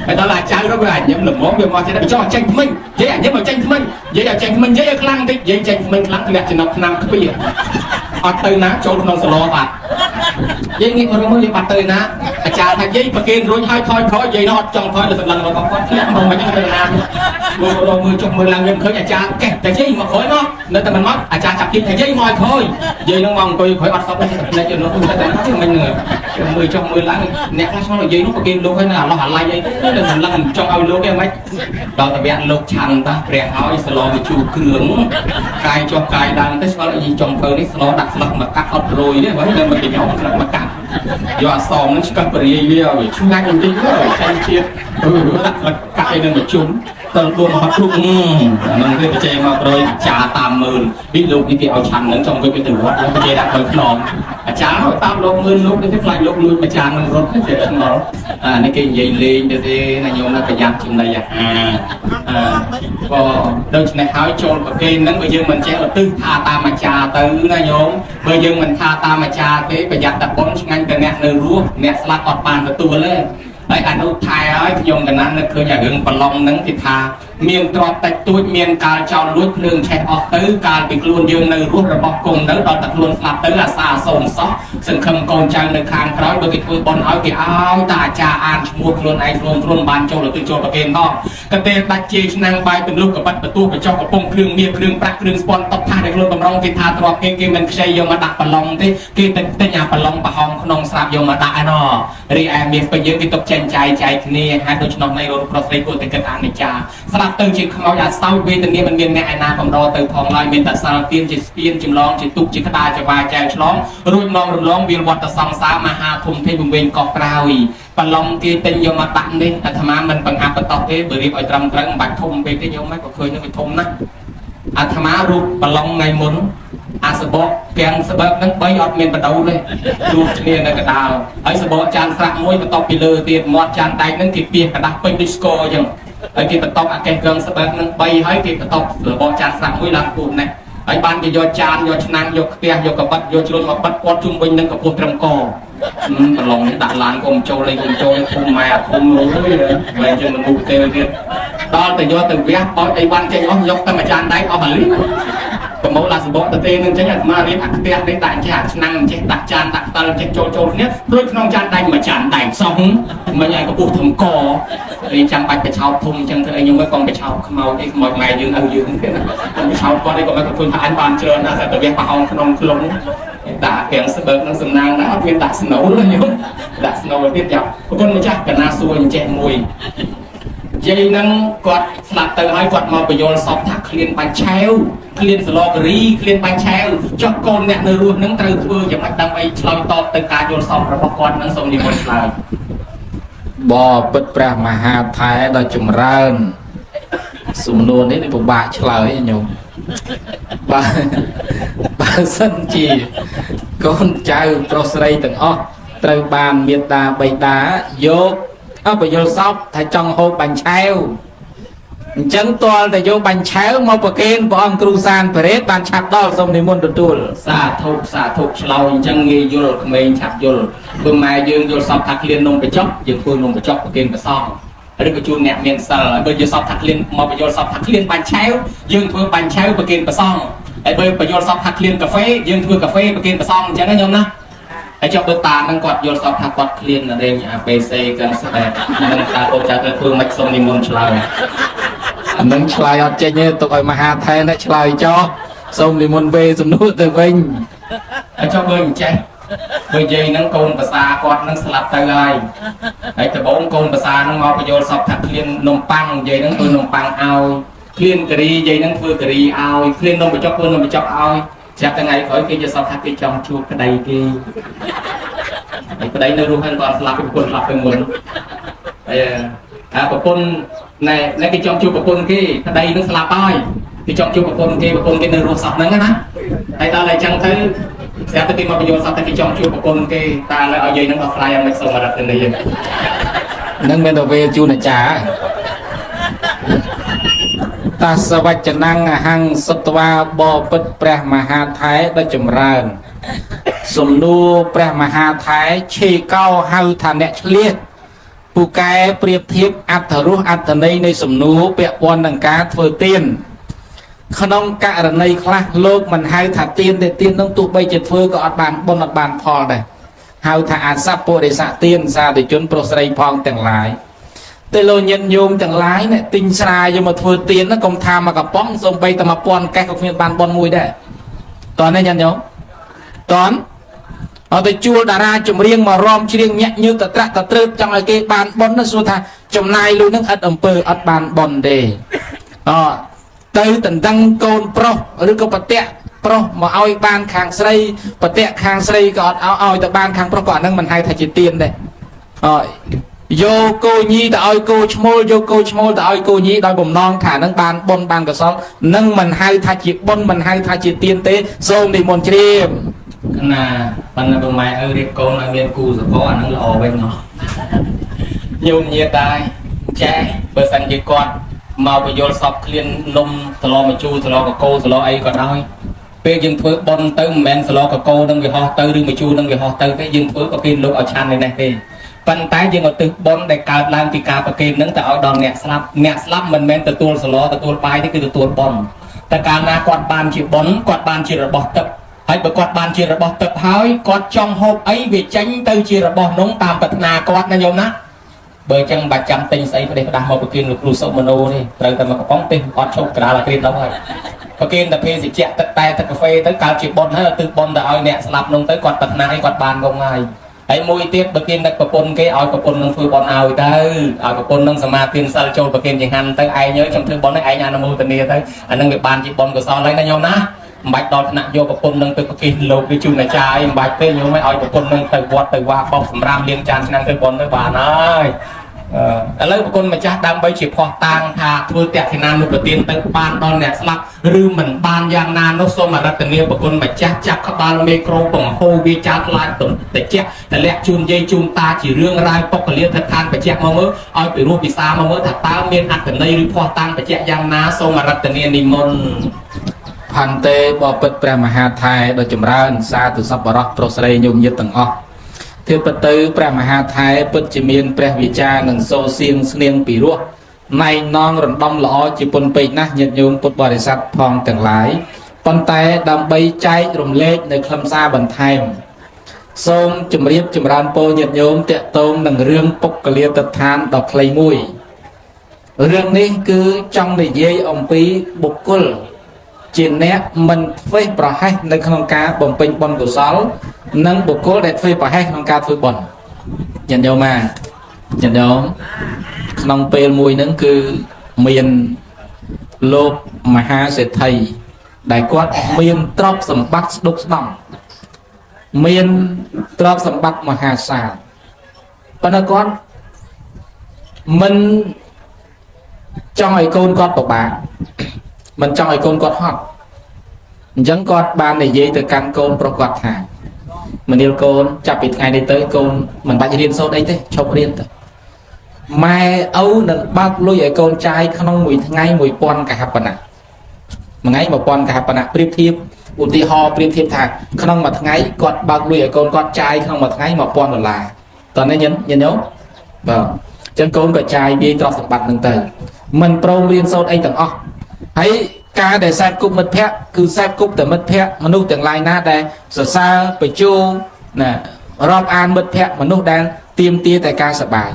Speaker 2: ហើយដល់អាចៅនោះវាញឹមល្មមវាមកចេះចោះចេញថ្មិញយាយញឹមឲ្យចេញថ្មិញយាយឲ្យចេញថ្មិញយាយឲ្យខ្លាំងតិចយាយចេញថ្មិញខ្លាំងធ្លាក់ចំណុកឆ្នាំខ្ពៀអត់ទៅណាចូលក្នុងសាឡបាត់យាយងាកមើលយាយបាត់ទៅណាអាចារ្យថាយាយប្រគេនរួចហើយថយក្រោយយាយនោះអត់ចង់ថយលើសម្លឹងរបស់គាត់ធ្លាក់មកមិនទៅណាមើលចុះមើលឡើងយើងឃើញអាចារ្យកេះតែយាយមកក្រោយមកនៅតែមិនមកអាចារ្យចាប់គៀបថាយាយមកក្រោយយាយនឹងមកអង្គុយក្រោយអត់សក់ទេនៅជិះនោះទៅណាមិនមើលចុះមើលឡើងអ្នកខ្លះឆ្ងល់យាយនោះប្រគេនលោកហើយនៅអាឡោះអាឡៃអីទៅសម្លឹងចង់ឲ្យលោកឯងមិនដល់តែវាលោកឆាន់តាព្រះឲ្យស្លោវាជូរគ្រឿងកាយចុះកាយឡើងទៅស្គាល់យាយចុងភៅនេះស្លោដាក់ស្លឹកមកកាត់អត់រយទេបើនៅមកពីញោមស្លឹកមកកាត់យកអសមនឹងស្កាត់បរិយាវាឲ្យឆ្ងាញ់បន្តិចទៅឆាន់ជាតិដាក់ស្លឹកកាត់ឲ្យនឹងមកជុំទៅដួលមកបាត់គ្រប់ហ្នឹងគេបច្ចេកមកប្រយអាចារ្យតាមមើលពីលោកនេះគេឲ្យឆាន់ហ្នឹងចង់គេទៅវត្តបច្ចេកដាក់ទៅខ្នងអាចារ្យតាមលោកមើលលោកនេះខ្លាចលោកលួចមួយចាននឹងរត់ទេឆ្ងល់អានេះគេនិយាយលេងទៅទេណាញោមណាប្រយ័ត្នចំណីអាហារក៏ដូច្នេះហើយចូលប្រគេនហ្នឹងបើយើងមិនចេះឧទ្ទិសថាតាមអាចារ្យទៅណាញោមបើយើងមិនថាតាមអាចារ្យទេប្រយ័ត្នតែបុណ្យឆ្ងាញ់តែអ្នកនៅរស់អ្នកស្លាប់អត់បានទទួលទេហើយអនុថែហើយខ្ញុំកណាននឹកឃើញអារឿងប្រឡងហ្នឹងគេថាមានទ្រព្យតិចតួចមានកាលចោលលួចភ្លើងឆេះអស់ទៅកាលពីខ្លួនយើងនៅរស់របស់គង់ទៅដល់តែខ្លួនស្លាប់ទៅអាសាសូមសោះសង្ឃឹមកូនចៅនៅខាងក្រោយបើគេធ្វើបន់ឲ្យគេឲ្យតែអាចារ្យអានឈ្មោះខ្លួនឯងខ្លួនបានចូលទៅចូលប្រគេនផងកទេដាច់ជេរឆ្នាំងបាយទន្លុះកបិតបន្ទោះកញ្ចក់កំពុងគ្រឿងមាសគ្រឿងប្រាក់គ្រឿងស្ពាន់តបថាในខ្លួនបំរុងគេថាទ្រព្យគេមិនខ្ចីយកមកដាក់ប្រឡងទេគេទិញអាប្រឡងប្រហោងក្នុងស្រាប់យកមកដាក់ឯណោះរីឯមាសពេញយើងគេទុកចែកចាយគ្នាហើយដូច្នោះនៃរត់ប្រុសស្រីគួរតែគិតអនិច្ចាស្រាប់ទៅជាខ្មោចអាសោចវេទនាមិនមានអ្នកឯណាកំដរទៅផងឡើយមានតែសាលទៀនជាស្ពានចម្លងជាទុកជាក្តារចវាចែវឆ្លងរួចនាំរំលងវាលវត្តសង្សារមហាធំធេវវិញកោះក្រោយប្រឡងគេទិញយកមកដាក់នេះអាត្មាមិនបង្អាប់បន្តទេបើរៀបឲ្យត្រឹមត្រូវមិនបាច់ធំពេកទេយកមកក៏ឃើញនឹងវាធំណាស់អាត្មារូបប្រឡងថ្ងៃមុនអាសបកទាំងស្បើកនឹង3អត់មានបដូរទេជួបគ្នានៅកដាលហើយសបកចានស្រាក់មួយបន្ទាប់ពីលើទៀតមាត់ចានដែកនឹងគេពីកដាស់ពេញដូចស្គរអញ្ចឹងហើយគេបន្ទាប់អាកេះគ្រឿងស្បើកនឹង3ហើយគេបន្ទាប់សបកចានស្រាក់មួយឡើងគូបនេះហើយបានគេយកចានយកឆ្នាំងយកខ្ទះយកកបិតយកជ្រុលមកបិទគាត់ជុំវិញនឹងកពុះត្រឹមកប្រឡងនេះដាក់ឡានកុំចូលលេងកុំចូលភូមិម៉ែភូមិនោះមិនចឹងមិនមុខទេទៀតដល់ទៅយកទៅវះបោចអីវ៉ាន់ចេញអស់យកទៅមួយចានដែកអស់បាលីប្រមូលអាសបកទៅទេនឹងចេញអាស្មារៀបអាខ្ទះនេះដាក់ចេះអាឆ្នាំងចេះដាក់ចានដាក់ផ្ដិលចេះចូលគ្នាដូចក្នុងចានដែកមួយចានដែកសោះមិនឲ្យកពុះធំកនេះចាំបាច់បិឆោតធំអញ្ចឹងធ្វើអីខ្ញុំមកកុំបិឆោតខ្មោចអីខ្មោចម៉ែយើងឲ្យយើងទៀតណាកុំបិឆោតគាត់អីកុំឲ្យគាត់ឃើញថាអញបានច្រើនណាស់តែទៅវះប្រហោងក្នុងខ្លួនដាក់ទាំងស្បើកនឹងសំណាងណាអត់មានដាក់ស្នូលទេញោមដាក់ស្នូលទៀតចាប់ប្រគុណម្ចាស់កណាសួរអញ្ចេះមួយយាយនឹងគាត់ស្លាប់ទៅហើយគាត់មកបញ្យល់សពថាឃ្លានបាញ់ឆែវឃ្លានសឡករីឃ្លានបាញ់ឆែវចុះកូនអ្នកនៅរស់នឹងត្រូវធ្វើយ៉ាងម៉េចដើម្បីឆ្លើយតបទៅការយល់សពរបស់គាត់នឹងសូមនិមន្តឆ្លើយ
Speaker 1: បពិតព្រះមហាថែដល់ចម្រើនសំណួរនេះពិបាកឆ្លើយញោមបើសិនជាកូនចៅប្រុសស្រីទាំងអស់ត្រូវបានមេត្តាបិតាយកបញ្យល់សពថាចង់ហូបបាញ់ឆែវ ចឹងតលតែយកបាញ់ឆៅមកប្រគេនព្រះអង្គគ្រូសានបរិទ្ធបានឆាប់ដល់សូមនិមន្តទទួល
Speaker 2: សាធុឆ្លោយអញ្ចឹងងាយយល់ក្មេងឆាប់យល់ព្រោះម៉ែយើងយល់សពថាក្លៀននំបញ្ចុកយើងធ្វើនំបញ្ចុកប្រគេនព្រះសង្ឃឬក៏ជួនអ្នកមានសិលហើយបើយកសពថាក្លៀនមកបញ្យល់សពថាក្លៀនបាញ់ឆៅយើងធ្វើបាញ់ឆៅប្រគេនព្រះសង្ឃហើយបើបញ្យល់សពថាក្លៀនកាហ្វេយើងធ្វើកាហ្វេប្រគេនព្រះសង្ឃអញ្ចឹងណាញោមណាហើយចុះបើតាហ្នឹងគាត់យល់សពថាគាត់ក្លៀនរែងអាបេសេកាន់ស្ដែកនឹងតាគាត់ចាទៅធ្វើមិនសុំនិមន្តឆ្លើយ
Speaker 1: អានឹងឆ្លើយអត់ចេញទេទុកឲ្យមហាថេរនេះឆ្លើយចោលសូមនិមន្តវេសំនួរទៅវិញ
Speaker 2: ហើយចុះបើមិនចេះបើនិយាយហ្នឹងកូនភាសាគាត់ហ្នឹងស្លាប់ទៅហើយដំបូងកូនភាសាហ្នឹងមកបញ្យល់សពថាក្លៀននំប៉័ងនិយាយហ្នឹងធ្វើនំប៉័ងឲ្យក្លៀនការីនិយាយហ្នឹងធ្វើការីឲ្យក្លៀននំបញ្ចុកធ្វើនំបញ្ចុកឲ្យចាប់ថ្ងៃក្រោយគេយកសពថាគេចង់ជួបប្តីគេហើយប្តីនៅរស់ហ្នឹងគាត់ស្លាប់ពីប្រពន្ធស្លាប់ទៅមុនហើយប្រពន្ធណែគេចង់ជួបប្រពន្ធគេប្តីនឹងស្លាប់ហើយគេចង់ជួបប្រពន្ធគេនៅរស់សពហ្នឹងណាហើយដល់តែអញ្ចឹងទៅស្រាប់តែគេមកបញ្យល់សពតែគេចង់ជួបប្រពន្ធគេតាលើឲ្យយាយនឹងដោះស្រាយឲ្យមិនសមរដ្ឋនី
Speaker 1: នឹងមានតែវេជូនអាចារ្យតាសវចនំអហង្សត្វាបពិតព្រះមហាថេរដ៏ចម្រើនសំណួរព្រះមហាថេរឆេកោហៅថាអ្នកឆ្លៀសពូកែប្រៀបធៀបអត្ថរសអត្ថន័យនៃសំណួរពាក់ព័ន្ធនឹងការធ្វើទានក្នុងករណីខ្លះលោកមិនហៅថាទានទេទាននឹងទោះបីជាធ្វើក៏អត់បានបុណ្យអត់បានផលដែរហៅថាអសពុរិស័កទានសាធុជនប្រុសស្រីផងទាំងឡាយតែលោកញាតិញោមទាំងឡាយអ្នកទិញស្រាយកមកធ្វើទានហ្នឹងកុំថាមកកំប៉ុងសូម្បីតែ1000កេះក៏គ្មានបានបុណ្យមួយដែរតើនេះញាតិញោមតើអត់ទៅជួលតារាចម្រៀងមករំច្រៀងញាក់ញើសតត្រាក់តត្រើបចង់ឲ្យគេបានបុណ្យណាសួរថាចំណាយលុយនឹងឥតអំពើអត់បានបុណ្យទេទៅដណ្ដឹងកូនប្រុសឬក៏ប្រតិប្រុសមកឲ្យបានខាងស្រីប្រតិខាងស្រីក៏អត់ឲ្យទៅបានខាងប្រុសក៏អានឹងមិនហៅថាជាទានដែរយកគោញីទៅឲ្យគោឈ្មោលយកគោឈ្មោលទៅឲ្យគោញីដោយបំណងថានឹងបានបុណ្យបានកុសលនឹងមិនហៅថាជាបុណ្យមិនហៅថាជាទានទេសូមនិមន្តជ្រាប
Speaker 2: ណាប៉ុន្តែបើម៉ែឲ្យរៀបកូនឲ្យមានគូសកលអានឹងល្អវិញណោះញោមញាតដែរចេះបើសិនជាគាត់មកបញ្យល់សពក្លៀននំស្លមជូរស្លកកោស្លអីក៏ដោយពេលយើងធ្វើបុណ្យទៅមិនមែនស្លកកោនឹងវាហោះទៅឬមជូរនឹងវាហោះទៅទេយើងធ្វើប្រគេនលោកឲ្យឆាននេះទេប៉ុន្តែយើងឧទ្ទិសបុណ្យដែលកើតឡើងពីការប្រគេននឹងទៅឲ្យដល់អ្នកស្លាប់មិនមែនទទួលស្លទទួលបាយទេគឺទទួលបុណ្យតែកាលណាគាត់បានជាបុណ្យគាត់បានជារបស់ទឹកហើយបើគាត់បានជារបស់ទឹកហើយគាត់ចង់ហូបអីវាចេញទៅជារបស់នោះតាមប្រាថ្នាគាត់ណាញោមណាបើចឹងបាច់ចាំទិញស្អីផ្ដេសផ្ដាស់មកប្រគេនលោកគ្រូសុមនោទេត្រូវតែមកកំប៉ុងទេអត់ឈប់ក្រាលអាគ្រីតដល់ហើយប្រគេនតែភេសជ្ជៈទឹកតែទឹកកាហ្វេទៅកើតជាបុណ្យហើយទិសបុណ្យទៅឲ្យអ្នកស្លាប់នោះទៅគាត់ប្រាថ្នាអីគាត់បានងងហើយហើយមួយទៀតប្រគេនដឹកប្រពន្ធគេឲ្យប្រពន្ធនឹងធ្វើបុណ្យឲ្យទៅឲ្យប្រពន្ធនឹងសមាទានសិលចូលប្រគេនចង្ហាន់ទៅឯងហើយខ្ញុំធ្វើបុណ្យនេះឯងអនុមោទនាទៅអានឹងវាបានជាបុណ្យកុសលហើយណាញោមណាមិនបាច់ដល់ថ្នាក់យកប្រពន្ធនឹងទៅប្រគេនលោកវាជូនអាចារ្យមិនបាច់ទេញោមឲ្យប្រពន្ធនឹងទៅវត្តទៅវាបោកសម្រាមលាងចានឆ្នាំងទៅបុណ្យទៅបានហើយឥឡូវប្រគុណម្ចាស់ដើម្បីជាផោះតាងថាធ្វើតេខិណានុប្រទានទៅបានដល់អ្នកស្លាប់ឬមិនបានយ៉ាងណានោះសូមអរតនាប្រគុណម្ចាស់ចាប់ក្បាលមេក្រូបង្ហូរវាចាត់ខ្លាចតិចតលាក់ជូនយាយជូនតាជារឿងរ៉ាវពុកកលៀនឋានបច្ចៈមកមើលឲ្យពីរោះពិសាមកមើលថាតើមានអត្តន័យឬផោះតាងបច្ចៈយ៉ាងណាសូមអរតនានិមន្ត
Speaker 1: ផន្តេបពិតព្រះមហាថេរដ៏ចម្រើនសាធុសប្បុរសប្រុសស្រីញោមញាតិទាំងអស់ធិបតីព្រះមហាថេរពិតជាមានព្រះវិចារនិងសូរសៀងស្នៀងពីរោះណៃណងរំដំល្អជាពុនពេកណាស់ញាតិញោមពុទ្ធបរិស័ទផងទាំងឡាយប៉ុន្តែដើម្បីចែករំលែកនៅខ្លឹមសារបន្ថែមសូមជម្រាបចម្រើនពរញាតិញោមតាក់ទងនឹងរឿងពុក្ខលាទដ្ឋានដ៏ខ្លីមួយរឿងនេះគឺចង់និយាយអំពីបុគ្គលជាអ្នកមិនធ្វេសប្រហែសនៅក្នុងការបំពេញបុណ្យកុសលនិងបុគ្គលដែលធ្វេសប្រហែសក្នុងការធ្វើបុណ្យញាតិញោមញាតិញោមក្នុងពេលមួយហ្នឹងគឺមានលោកមហាសេដ្ឋីដែលគាត់មានទ្រព្យសម្បត្តិស្ដុកស្ដំមានទ្រព្យសម្បត្តិមហាសាលប៉ុន្តែគាត់មិនចង់ឲ្យកូនគាត់ពិបាកមិនចង់ឲ្យកូនគាត់ហត់អញ្ចឹងគាត់បាននិយាយទៅកាន់កូនប្រុសគាត់ថាមនាលកូនចាប់ពីថ្ងៃនេះទៅកូនមិនបាច់រៀនសូត្រអីទេឈប់រៀនទៅ ម៉ែឪនឹងបើកលុយឲ្យកូនចាយក្នុងមួយថ្ងៃ1000កហបណៈមួយថ្ងៃ1000កហបណៈប្រៀបធៀបឧទាហរណ៍ប្រៀបធៀបថាក្នុងមួយថ្ងៃគាត់បើកលុយឲ្យកូនគាត់ចាយក្នុងមួយថ្ងៃ$1000តើនេះញញញោមបាទអញ្ចឹងកូនក៏ចាយវាយទ្រព្យសម្បត្តិនឹងទៅមិនព្រមរៀនសូត្រអីទាំងអស់ហើយការដែលសែបគប់មិត្តភ័ក្តិគឺសែបគប់តែមិត្តភ័ក្តិមនុស្សទាំងឡាយណាដែលសរសើរបញ្ជូណារាប់អានមិត្តភ័ក្តិមនុស្សដែលទៀមទាតែការសប្បាយ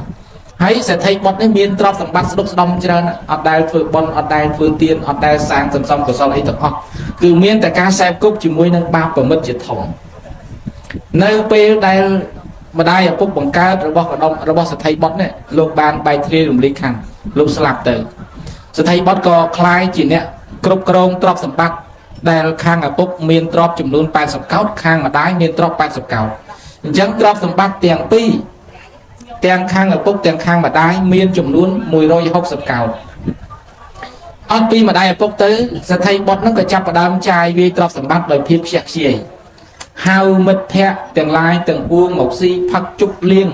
Speaker 1: ហើយសេដ្ឋីបុត្រនេះមានទ្រព្យសម្បត្តិស្ដុកស្ដំច្រើនអត់ដែលធ្វើបុណ្យអត់ដែលធ្វើទានអត់ដែលសាងសន្សំកុសលអីទាំងអស់គឺមានតែការសែបគប់ជាមួយនឹងបាបប្រមិតជាធំនៅពេលដែលម្ដាយឪពុកបង្កើតរបស់សេដ្ឋីបុត្រនេះលោកបានបែកធ្លាយរំលែកខាងលោកស្លាប់ទៅសេដ្ឋីបុត្រក៏คล้ายជាអ្នកគ្រប់គ្រងទ្រព្យសម្បត្តិដែលខាងឪពុកមានទ្រព្យចំនួន80កោដខាងម្ដាយមានទ្រព្យ80កោដអញ្ចឹងទ្រព្យសម្បត្តិទាំងពីរទាំងខាងឪពុកទាំងខាងម្ដាយមានចំនួន160កោដអត់ពីម្ដាយឪពុកទៅសេដ្ឋីបុត្រនឹងក៏ចាប់ផ្ដើមចាយវាយទ្រព្យសម្បត្តិដោយភាពខ្ជះខ្ជាយហៅមិត្តភ័ក្តិទាំងឡាយទាំងពួងមកស៊ីផឹកជប់លៀង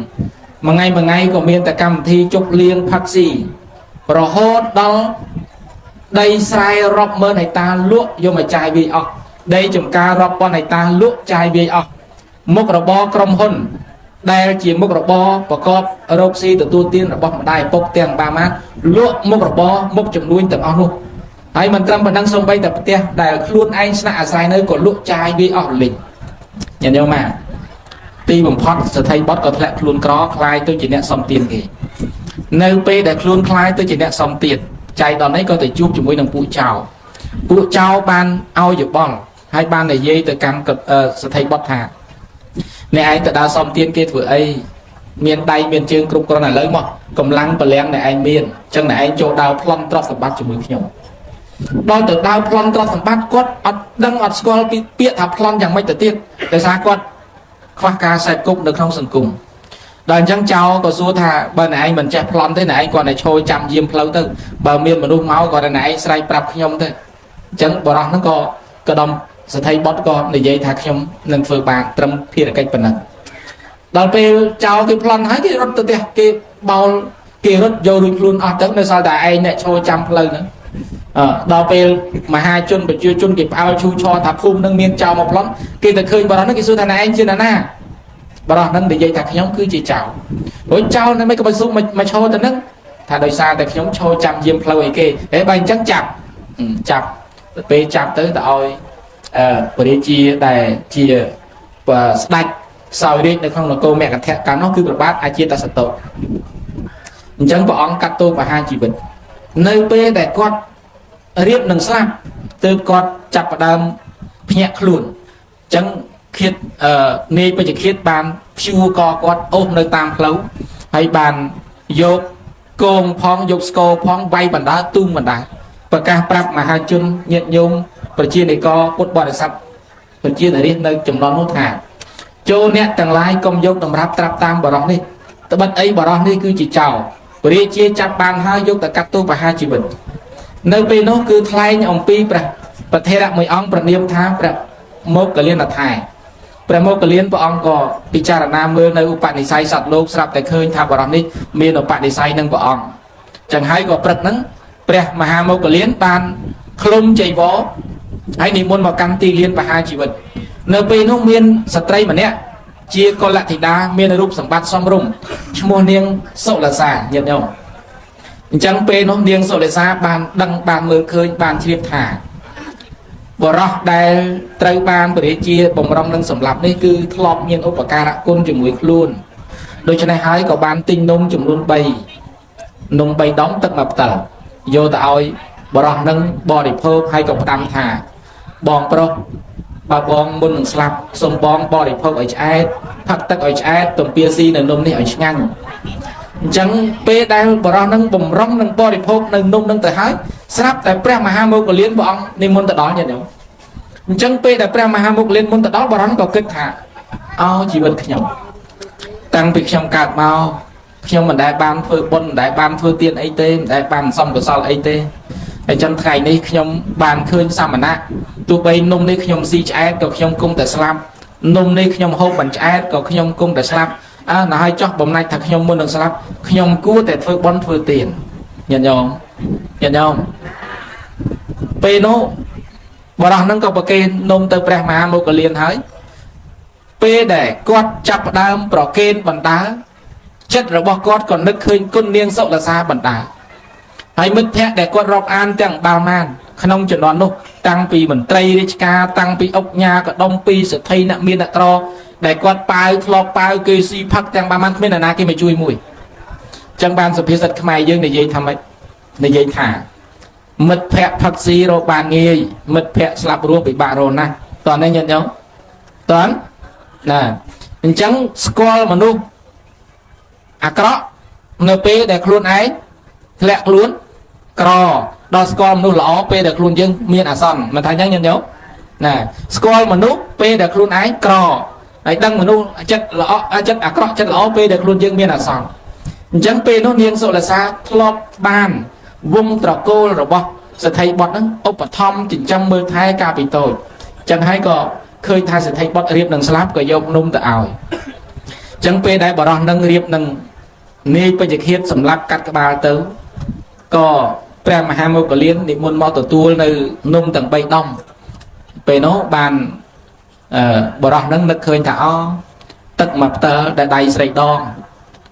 Speaker 1: មួយថ្ងៃក៏មានតែកម្មវិធីជប់លៀងផឹកស៊ីរហូតដល់ដីស្រែរាប់ម៉ឺនហិកតាលក់យកមកចាយវាយអស់ដីចម្ការរាប់ពាន់ហិកតាលក់ចាយវាយអស់មុខរបរក្រុមហ៊ុនដែលជាមុខរបរប្រកបរកស៊ីទទួលទានរបស់ម្ដាយឪពុកទាំងបាមាលក់មុខរបរមុខចំនួនទាំងអស់នោះហើយមិនត្រឹមប៉ុណ្ណឹងសូម្បីតែផ្ទះដែលខ្លួនឯងស្នាក់អាស្រ័យនៅក៏លក់ចាយវាយអស់រលីងញ៉ាំយកមកទីបំផុតសេដ្ឋីបុត្រក៏ធ្លាក់ខ្លួនក្រคล้ายទៅជាអ្នកសំទានគេនៅពេលដែលខ្លួនคล้ายទៅជាអ្នកសំទានចៃដន្យនេះក៏ទៅជួបជាមួយនឹងពួកចៅបានឲ្យយោបល់ហើយបាននិយាយទៅកាន់សេដ្ឋីបុត្រថាអ្នកឯងទៅដើរសំទានគេធ្វើអីមានដៃមានជើងគ្រប់គ្រាន់ឥឡូវមកកម្លាំងពលាំងអ្នកឯងមានអញ្ចឹងអ្នកឯងចូលដើរប្លន់ទ្រព្យសម្បត្តិជាមួយខ្ញុំដល់ទៅដើរប្លន់ទ្រព្យសម្បត្តិគាត់អត់ដឹងអត់ស្គាល់ពីពាក្យថាប្លន់យ៉ាងម៉េចទៅទៀតដោយសារគាត់ខ្វះការសែបគប់នៅក្នុងសង្គមដល់អញ្ចឹងចៅក៏សួរថាបើអ្នកឯងមិនចេះប្លន់ទេអ្នកឯងគាត់តែឈរចាំយាមផ្លូវទៅបើមានមនុស្សមកគាត់តែអ្នកឯងស្រែកប្រាប់ខ្ញុំទៅអញ្ចឹងបរិះហ្នឹងក៏ដំសេដ្ឋីបុត្រក៏និយាយថាខ្ញុំនឹងធ្វើបានត្រឹមភារកិច្ចប៉ុណ្ណឹងដល់ពេលចៅគេប្លន់ហើយគេរត់ទៅផ្ទះគេបោលគេរត់យករួចខ្លួនអស់ទៅនៅសល់តែឯងអ្នកឈរចាំផ្លូវហ្នឹងដល់ពេលមហាជនប្រជាជនគេផ្អើលឈូឆរថាភូមិនឹងមានចៅមកប្លន់គេទៅឃើញបរិះហ្នឹងគេសួរថាអ្នកឯងជាណាបរិះហ្នឹងនិយាយថាខ្ញុំគឺជាចៅព្រោះចៅនៅមិនក៏បើស៊ូមកឈរទៅហ្នឹងថាដោយសារតែខ្ញុំឈរចាំយាមផ្លូវអីគេហើយបើអញ្ចឹងចាប់ពេលចាប់ទៅឲ្យពរាជាដែលជាស្ដេចសោយរាជនៅក្នុងនគរមគធកាលនោះគឺព្រះបាទអាជាតសតុអញ្ចឹងព្រះអង្គកាត់ទោសមហាជីវិតនៅពេលដែលគាត់រៀបនឹងស្លាប់ទើបគាត់ចាប់ផ្ដើមភ្ញាក់ខ្លួនអញ្ចឹងឃាតនាយពេជ្ជឃាតបានព្យួរកគាត់អូសនៅតាមផ្លូវហើយបានយកគងផងយកស្គរផងវាយបណ្ដាទូមបណ្ដាប្រកាសប្រាប់មហាជនញាតិញោមប្រជានិកពុទ្ធបរិស័ទប្រជានារីនៅចំនួននោះថាចូលអ្នកទាំងឡាយកុំយកតម្រាប់ត្រាប់តាមបរោះនេះត្បិតអីបរោះនេះគឺជាចោរព្រះរាជាចាប់បានហើយយកទៅកាត់ទោសមហាជីវិតនៅពេលនោះគឺថ្លែងអំពីព្រះប្រធេរៈមួយអង្គប្រនាមថាព្រះមោគលានថែព្រះមោគលានព្រះអង្គក៏ពិចារណាមើលនៅឧបនិស្ស័យសត្វលោកស្រាប់តែឃើញថាបរោះនេះមានឧបនិស្ស័យនឹងព្រះអង្គចឹងហើយក៏ព្រឹកហ្នឹងព្រះមហាមោគលានបានឃ្លុំចៃវរហើយនិមន្តមកកាន់ទីលានបហាជីវិតនៅពេលនោះមានស្ត្រីម្នាក់ជាកុលធីតាមានរូបសម្បត្តិសមរម្យឈ្មោះនាងសុលសាញាតិញោមអញ្ចឹងពេលនោះនាងសុលសាបានដឹងបានមើលឃើញបានជ្រាបថាបរោះដែលត្រូវបានព្រះរាជាបំរុងនឹងសម្លាប់នេះគឺធ្លាប់មានឧបការៈគុណជាមួយខ្លួនដូច្នេះហើយក៏បានទិញនំចំនួន3នំ3ដុំទឹកមួយផ្តិលយកទៅឲ្យបរោះនឹងបរិភោគហើយក៏ផ្ដាំថាបងប្រុសបើបងមុននឹងស្លាប់សូមបងបរិភោគឲ្យឆ្អែតផឹកទឹកឲ្យឆ្អែតទំពាស៊ីនៅនំនេះឲ្យឆ្ងាញ់អញ្ចឹងពេលដែលបរោះនឹងបំរុងនឹងបរិភោគនៅនំនឹងទៅហើយស្រាប់តែព្រះមហាមោគលានព្រះអង្គនិមន្តទៅដល់ញាតិញោមអញ្ចឹងពេលដែលព្រះមហាមោគលានមុនទៅដល់បរោះក៏គិតថាអោជីវិតខ្ញុំតាំងពីខ្ញុំកើតមកខ្ញុំមិនដែលបានធ្វើបុណ្យមិនដែលបានធ្វើទានអីទេមិនដែលបានសំកុសលអីទេហើយចឹងថ្ងៃនេះខ្ញុំបានឃើញសមណៈទោះបីនំនេះខ្ញុំស៊ីឆ្អែតក៏ខ្ញុំគង់តែស្លាប់នំនេះខ្ញុំហូបមិនឆ្អែតក៏ខ្ញុំគង់តែស្លាប់
Speaker 3: nó hay cho bấm này thật nhom muốn được slap nhom cua để phơi bón phơi tiền nhận nhom pe nó bà rằng nâng có bà kê nôm tơ bè mà một cái liền hỏi pe để quát chập đam bỏ kên bằng đá chất rồi bỏ quát còn nước khơi con niên sậu là xa bằng đá hay mất thẹn để quát rọc an chẳng bao man không chừng đoán đâu tăng pi mình tây đi ca tăng pi ốc nhà cả đông pi sẽ thay nặng miên nặng to để quát bao lọc bao cây si phắc chẳng bao man không biết là na kia mày chui mùi chẳng ban sự phía giật mày dương để dây thầm ấy để dây thả mật phẹt phật si rồi bàn nghề mật phẹt slap ruột bị bà rồi nè toàn đây nhận nhau toán nè chẳng score mà nu cọ np để luôn ấy lẹ luôn cò đo score mà nu lõ p để luôn dương miên son mà thấy nhá nhận nhau nè score mà nu p để luôn ấy cò ấy đăng mà nu chất lõ chất cọ chất lõ p để luôn dương miên son chẳng p nó niên số là xa club ban vung trò cô rồi bò sẽ thấy bọt nó ốp thom chỉ trong mơ thái ca bị tội chẳng hay có khơi thay sẽ thấy bọt riệp nâng slap có dông nung tự ảo chẳng pe đại bỏ đòn nâng riệp nâng nê bây giờ khiết sầm lắc cắt cái ba tớ có pre mà hai mươi có liên thì muốn mò tổ tua nơi nung tầng bay đông pe nó bàn bỏ đòn nâng nâng khơi thảo tật mập tớ đại đầy sậy đòn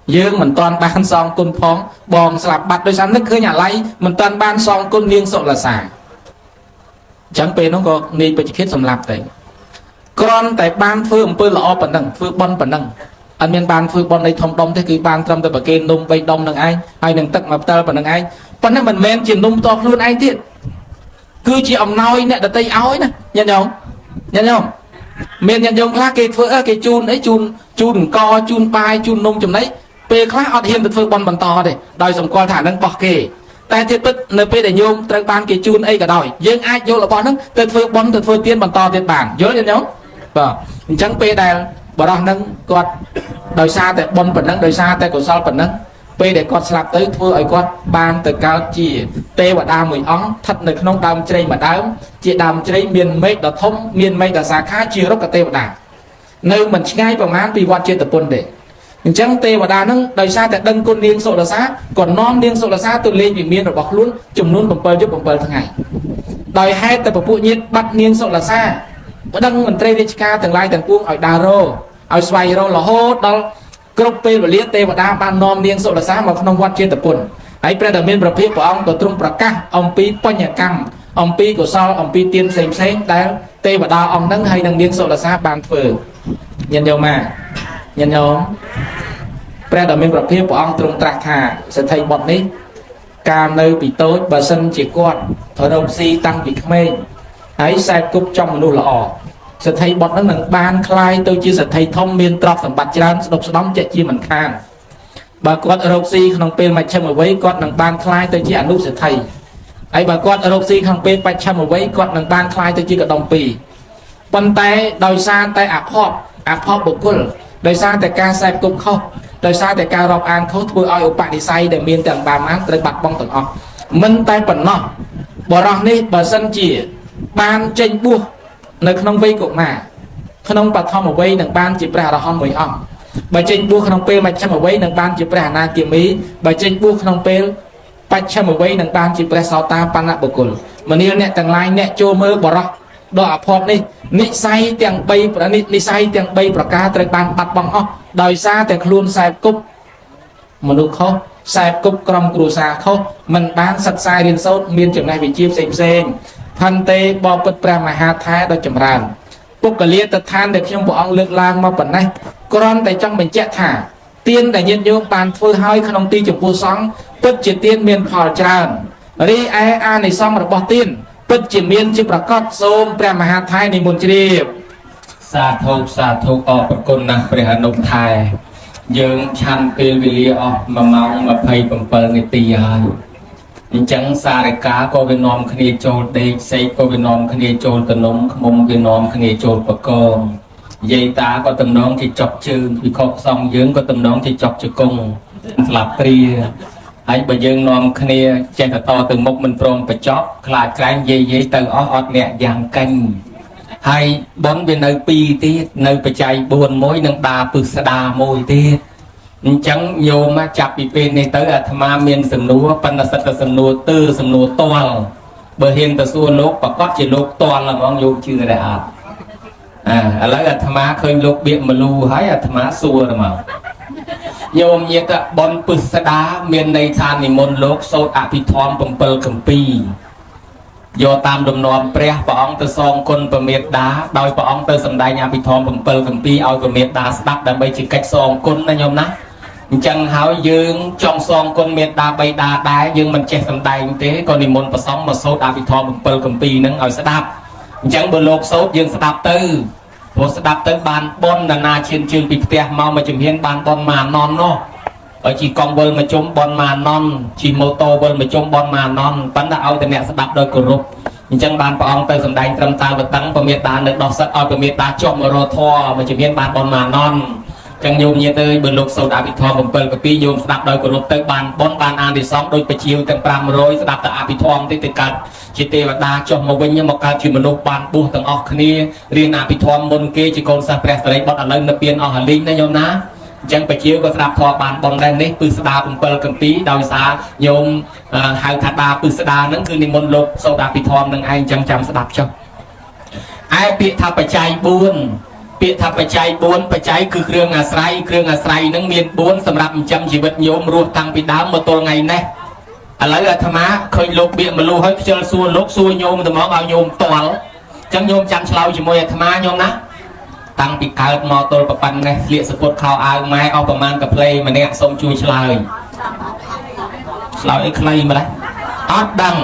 Speaker 3: dương mình toàn ban song côn phong bom slap bạt đôi sáng nước khơi nhà lấy mình toàn ban song côn niên sọ là xả chẳng pe nó có nê bây giờ khiết sầm lạp đấy con tại ban phương pơ lọ bản năng phương bon bản năng anh miền ban phương bon đây thông đông thế cứ ban trong tại bờ kênh nung bay đông năng ai đừng tắc mập tơ bản năng ai còn nếu mình men chỉ nung to luôn ai thiệt cứ chỉ ông nói nè đặt tay áo ấy nè nhận không miền nhận không khác cái phương cái chun ấy chun co chun pai chun nung chùm đấy pe khác ở hiện tại phương bon bản to đây đòi sòng coi thả năng bọc kề tại thiết bứt nơi pe để nhôm trang ban cái chun ấy cả đòi dương ai vô là bon năng từ phương bon từ phương tiên bản to tiên bản nhớ nhận không chẳng pe đây bảo rằng nâng con đời xa tại bon phần nâng đời xa tại cổ sau phần nâng pe để con slap tới thưa ấy con ban từ cao chỉ tê và đa mùi óng thật được nông đam chơi mà đám chỉ đam chơi miền mây đã thông miền mây đã xa khá chia rất cả tê và đà nơi mình ngay vào mán vì quan chơi tập quân để chẳng tê và đà nâng đời xa tại đâng con điên sộ là xa còn non điên sộ là xa tôi lên vì miền rồi bọc luôn chùm luôn bầm bơ giúp bầm bơ thằng ngày đời hai tại bộ nhiệt bắt niên sộ là xa có đăng mình tê đi ca từng lai từng cuông ở đà rô ở xoay rô là hốt đó group pe và liệt tê và đa ban nom niên sộ là xa mà không quan chơi tập quân ấy pre đầu miềnประเภทcủa ông có trungประcác ông piปัญญากรรมông pi của sau ông pi tiên xem đấy tê và đa ông nâng hay nâng niên sộ là xa bàn phở nhận nhau mà nhận nhau pre đầu miềnประเภทcủa ông trung trạc thà sẽ thấy bọn ấy ca nơi bị tối bà sân chỉ quạt ở đâu si tăng bị mê ấy sai cục trong nụ lọ sẽ thấy bọn nó nâng ban khai tôi chỉ sẽ thấy thông miên trọc thằng bạch trán độc đóng chạy chi mình khan bà con ở đâu si không bên mạch châm ở với con nâng ban khai tôi chỉ ảnh lúc sẽ thấy ấy bà con ở đâu si không bên mạch châm ở với con nâng ban khai tôi chỉ có đồng pì bàn tay đòi xa tay áp họp bộ quân đòi xa tay ca sai cục không đòi xa tay ca rọc an khấu thua oi bạn đi say để miên tầng bà mát tới bạc bong tầng ọc mình tay phần nó bỏ rong đi bà sân chỉ ban tranh buộc nơi không vây của mà không bật thom ở vây đằng ban chỉ ra là hom mười ong bà tranh buộc không pe mà chăm ở vây đằng ban chỉ ra na kiếm ý bà tranh buộc không pe bạch chăm ở vây đằng ban chỉ ra sao ta pan nạp bực cồn mà nếu nè tầng lai nè trôi mơ bỏ ra đọa phọt đi nị say tiếng bay nị say tiếng bay bạc ca tới ban bật bong ong đòi xa tiếng luôn sai cúc mà được không sai cúc trong cù sa không mình bán sạch sai điên sốt miên trường này bị chiêm xem thân tê bò bật pra mà hà thái đó chậm ràn bốc cả liệt tật than được trong bộ ông lược lang mà bẩn này con tại trong mình chạy thả tiên đại nhân vô bàn phơi hơi không ti chụp vô sóng bật chỉ tiên miền phò tràn đi ai này xong rồi bỏ tiên bật chỉ miền chỉ bạc cót xôm pra mà hà thái này muốn chi
Speaker 2: sa thục ở bậc côn năng pre hà nông thái dương chăn pe vi ở mà máu mà phay bầm bờ người tì chẳng xa để cá có viên nôm khné trôi đây xây có viên nôm khné trôi tận nôm mông viên nôm khné trôi bậc con dây tá có tầm nón thì chọc chư thì khóc xong dưỡng có tầm nón thì chọc chư cung lạp tri ấy bà dương nôm khné chạy thật to từ một mình prom phải chọc lại cái dây từ ót nè giang canh hay bón bên nơi pi tiết nơi phải chạy buồn mối nâng đà bự sa đà môi tiết จังโยมจับปีเป็นในเตออาตมาเมียนสำนัวปันสัตสำนัวตื้อสำนัวตอลเบอร์เฮนตะส่วนโลกประกอบจีโลกตอลละมองโยมชื่ออะไรอะไรอาตมาเคยโลกเบียมาลูให้อาตมาสัวละมั้งโยมเยตะบอลปึษดาเมียนในทานนิมนต์โลกโซดอภิธรปมเปิลคัมปีโยตามดำนอมเปรียพระองค์ตะซองคนประเมตดาโดยพระองค์ตะสำได้ยาภิธรปมเปิลคัมปีเอาประเมตดาสตับดับใบจิกกัดซองคนนะโยมนะจังหายืงจองซองคนเมตดาใบดาได้ยืงมันเจ็บสำได้เต้ก็นิมนต์ประสองมาโซดอภิธรปมเปิลคัมปีนั้นเอาสตับจังบนโลกโซดยืงสตับตื้อพอสตับตื้อบานบนนาเชียนจึงปีเตียเมามาจุ่มเฮียนบานบนมานอนเนาะchỉ con bơi mà chống bon mà non chỉ mô tô bơi mà chống bon mà non bắn đã ao từ nẹt sắp đôi cổ rụp chân bàn bảo ông tới sầm đánh trầm ta vật tăng và miệt ta được đọc sách ao từ miệt ta cho mà rô thoa mà chỉ miên bàn bon mà non chân nhôm như tới bờ lục sâu đã bị thoa một bờ cái pi nhôm sắp đôi cổ rụp tới bàn bon bàn an thì sóng đôi bờ chiều tầng pram rồi sắp đã bị thoa tới từ cật chỉ tê và đa cho một bên nhưng một cái chỉ một lục bàn buông tầng óc kia riêng bị thoa môn kia chỉ còn sắp rẽ tới bọn lên nó biên ở linh đấy nhôm náจังไปเชี่ยวก็สลับทอบานบอลแดงนี่ปืนสดาผมเปิลกัมปีดาวสาโยมหายถัดดาปืนสดานั่นคือนิมนต์ลบโซดาปิทอมนั่งไอ้จังจำสลับจังไอ้เปียทับปัจจัยบุญเปียทับปัจจัยบุญปัจจัยคือเครื่องอาศัยนั่งเมียนบุญสำหรับจำชีวิตโยมรวมตั้งปีดาวมาตัวไงแน่อะไรอะธรรมะเคยลบเบี้ยมาลูให้เจอส่วนลบส่วนโยมแต่มองเอาโยมตัวจังโยมจำเฉลาจิมวยธรรมะโยมนะตั้งปีเกิดมอตัวประปันไงเลี้ยสปอร์ตข่าวเอาไม้เอาประมาณกับเพลย์มาเนี่ยส่งช่วยเฉลยไอ้ใครมาเลยอัดดัง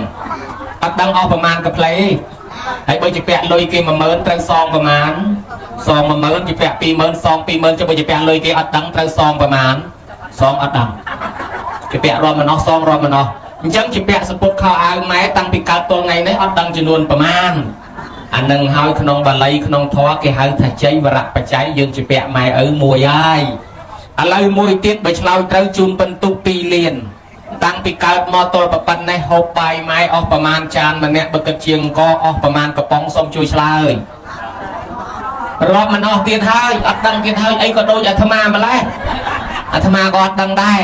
Speaker 2: เอาประมาณกับเพลย์ไอ้ใบจะแปะเลยเกมมาเมินตรังซองประมาณซองมาเมินจะแปะปีเมินซองปีเมินจะใบจะแปะเลยเกมอัดดังตรังซองประมาณซองอัดดังจะแปะรอมันเนาะซองรอมันเนาะยังจะแปะสปอร์ตข่าวเอาไม้ตั้งปีเกิดตัวไงเนี่ยอัดดังจำนวนประมาณอันนึงหายขนมบาลีขนมทอแกหายถัดใจวรักปัจจัยยังจะแปะไม้มวยอ้ายอะไรมวยเตี้ยใบเฉลาเต้าจุนเป็นตุปีเลียนตั้งปีเกิดมอตัวประปันในหกใบไม้ออกประมาณจานมันเนี่ยบกระเชียงก็ออกประมาณกระป๋องส้มช่วยเฉลยรอบมันออกเตี้ยท้ายอัดดังเตี้ยท้ายไอ้ก็โดนอัธมาแล้วอัธมาก็อัดดังได้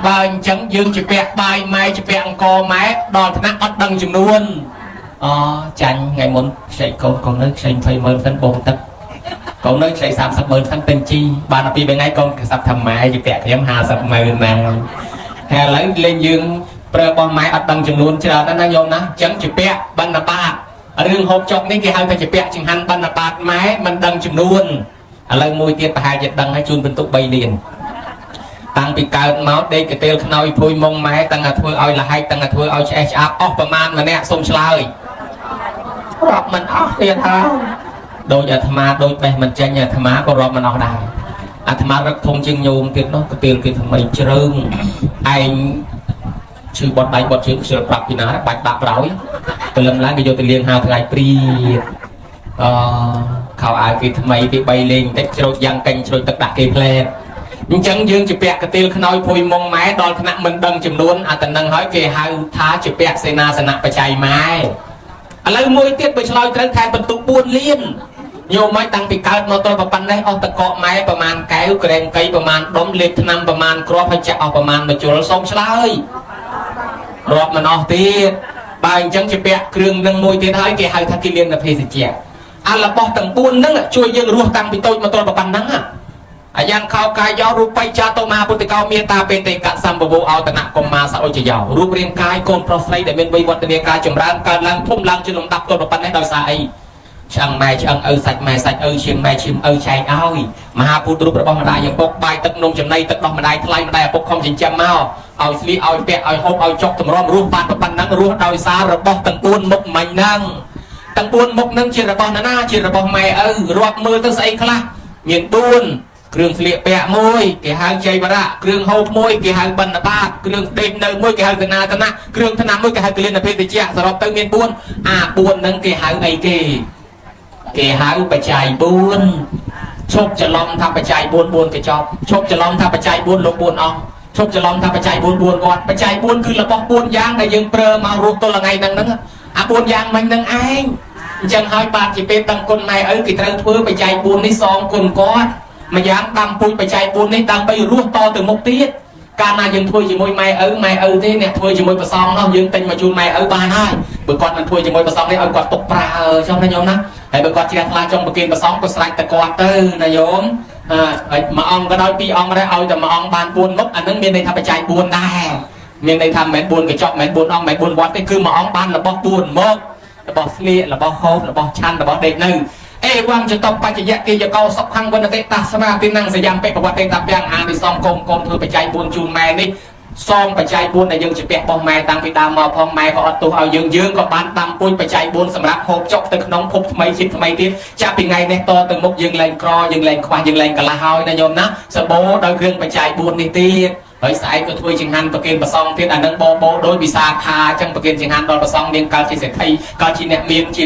Speaker 2: บางจังยังจะแปะใบไม้จะแปะกอไม้ดอนธนักอัดดังจำนวนchanh ngày muốn chạy con nước chạy phải mơn thân bồn tất con nước chạy sạp sập mơn thân tên chi ba năm bên ngay con sập thầm mẹ gì kẹt em hà sập mờ nào hè lấy lên dương pre bom máy ở đằng chừng luôn chờ nó nhôm ná chẳng chụp bẹ ban là ba riêng hộp chọc ní cái hai phải chụp bẹ chừng hành ban là ba máy mình đằng chừng luôn lấy môi kia hai giật đằng hai chun bên tụ bay liền tăng bị cào máu đây cái tiêu nói phui mông máy tăng là thưa oi là hai tăng là thưa oi che áp offประมาณmà nè xông chơiรอบมันออกเตียนเท้าโดยอาตมาโดยแบบมันใจอาตมาก็รอบมันออกได้อาตมารักทงจึงโยมเตียนเนาะก็เตียนคือทำไมเชิงไอชื่อบอดใบบอดชื่อเสือปรับพี่นะบัดดับเราเติมล้างกิโยติเลียงหาทลายปรีข่าวอายคือทำไมไปใบเลียงแต่โจดยังกันโจดตักดักเกเพลนจังยืงจะแปะกระเตียนขน้อยพวยมองไม้ดอนขณะมันดังจำนวนอาตนังห้อยเกหาท้าจะแปะเสนาสนะประชัยไม้อะไรมวยเตี้ยไปฉลอยแทนเป็นตุบุญเลี้ยนโยมไม่ตั้งปีเกิดมาตัวประปันได้เอาตะเกาะไม้ประมาณแก้วเกรงไก่ประมาณดมเล็บทนำประมาณกรอบให้จะเอาประมาณมาจุลทรงฉลอยรอบมันออกเตี้ยบางจังจะแปะเครื่องดังมวยเตี้ยท้ายเกี่ยให้ทักกิเลียนกับเพศเจียอันละบอกตั้งบุญนั่งช่วยยังรู้ตั้งปีโตมาตัวประปันนั่งยังเข้ากายยาวรูปไปจาโตมาปุติเกาเมียตาเป็นเตกะสัมบโบเอาตนะกมาสาวจะยาวรูปเรียงกายโกนโปรไฟล์แต่เป็นวิวัฒนาการจำรานการลังทุ่มลังจุลดับตัวประปันให้ดาวสายช่างแม่ช่างสัตว์แม่สัตว์เชียงแม่ชิมชายอ้อยมหาปุตรุประปันมาได้ยังปกใบตักนงจำในตักดอกมาได้ทลายมาได้ปกคอมจินจำเมาเอาสลีเอาเปะเอาหอบเอาจกตำรอมรูปปานประปันนั่งรูปดาวสาระบอกตังปูนมกใหม่นั่งตังปูนมกนั่งจิระบองหน้าจิระบองแม่รวบมือตั้งใส่คลาเงียนปูนเครื่องเสียแปะมวยเกี่ยหางใจบระเครื่องหอบมวยเกี่ยหางบรรณาบาเครื่องเด่นเนยมวยเกี่ยหางธนาธนะเครื่องธนามวยเกี่ยหางเกลียนเพชรเจ้าสำหรับเติมเงินบุญบุญนั่งเกี่ยหางไอเกี่ยหางปัจจัยบุญชกจะล้อมทำปัจจัยบุญบุญกระจอบชกจะล้อมทำปัจจัยบุญลงบุญออกชกจะล้อมทำปัจจัยบุญบุญก่อนปัจจัยบุญคือระบบบุญยางแต่ยังเปรมารูปตัวละไงนั่งนั่งบุญยางมันนั่งไอ้จังหายปาจีเป็นตังคนในกิจการเพื่อปัจจัยบุญในซองคนก้อน mà dám đâm pui phải chạy buồn đấy đâm bây ruột to từ một tiết ca na dừng thôi chỉ môi mày ở thế nè thôi chỉ môi bờ sông nó dừng tình mà chun mày ở bàn hai bữa con mình thôi chỉ môi bờ sông đấy ở quạt tục pra ở trong này nhóm đó hãy bữa con chỉ đặt la trong bờ kia bờ sông có sạch từ quạt tư này nhóm mà ông có nói pi ông đấy ao mà ông bàn buồn mốc anh đứng bên đâyทำไปchạy buồn đây miền đâyทำmẹ buồn cái chọn mẹ buồn ông mẹ buồn quạt cái cứ mà ông bàn là bó buồn mốc là bó slia là bó hốp là bó chăn là bó đẹp nưng quangจะต้องปัจจัยที่จะเข้าสักครั้งวันเตตาสมาธินั่งสยามเป็นประวัติตามอย่างอ่านในซองกลมเธอปัจจัยบุญจูนแม่นี่ซองปัจจัยบุญในยังจะเปียกปองแม่ตั้งไปตามมาพองแม่ก็อัดตัวเอายืงก็บ้านตามปุ้ยปัจจัยบุญสำหรับหกจกตึกน้องพบทำไมคิดทำไมที่จะเป็นไงในตัวตึงมุกยังแรงครอยังแรงควายยังแรงกะลาหอยนะโยมนะสโบโดยเครื่องปัจจัยบุญนี่ตีเฮ้ยสายก็ช่วยจิงหันประเคนประซองที่อันนั้นโบโดยวิสาขาจังประเคนจิงหันโดยประซองเรียงการจีเสถีการจีเนเมียนจี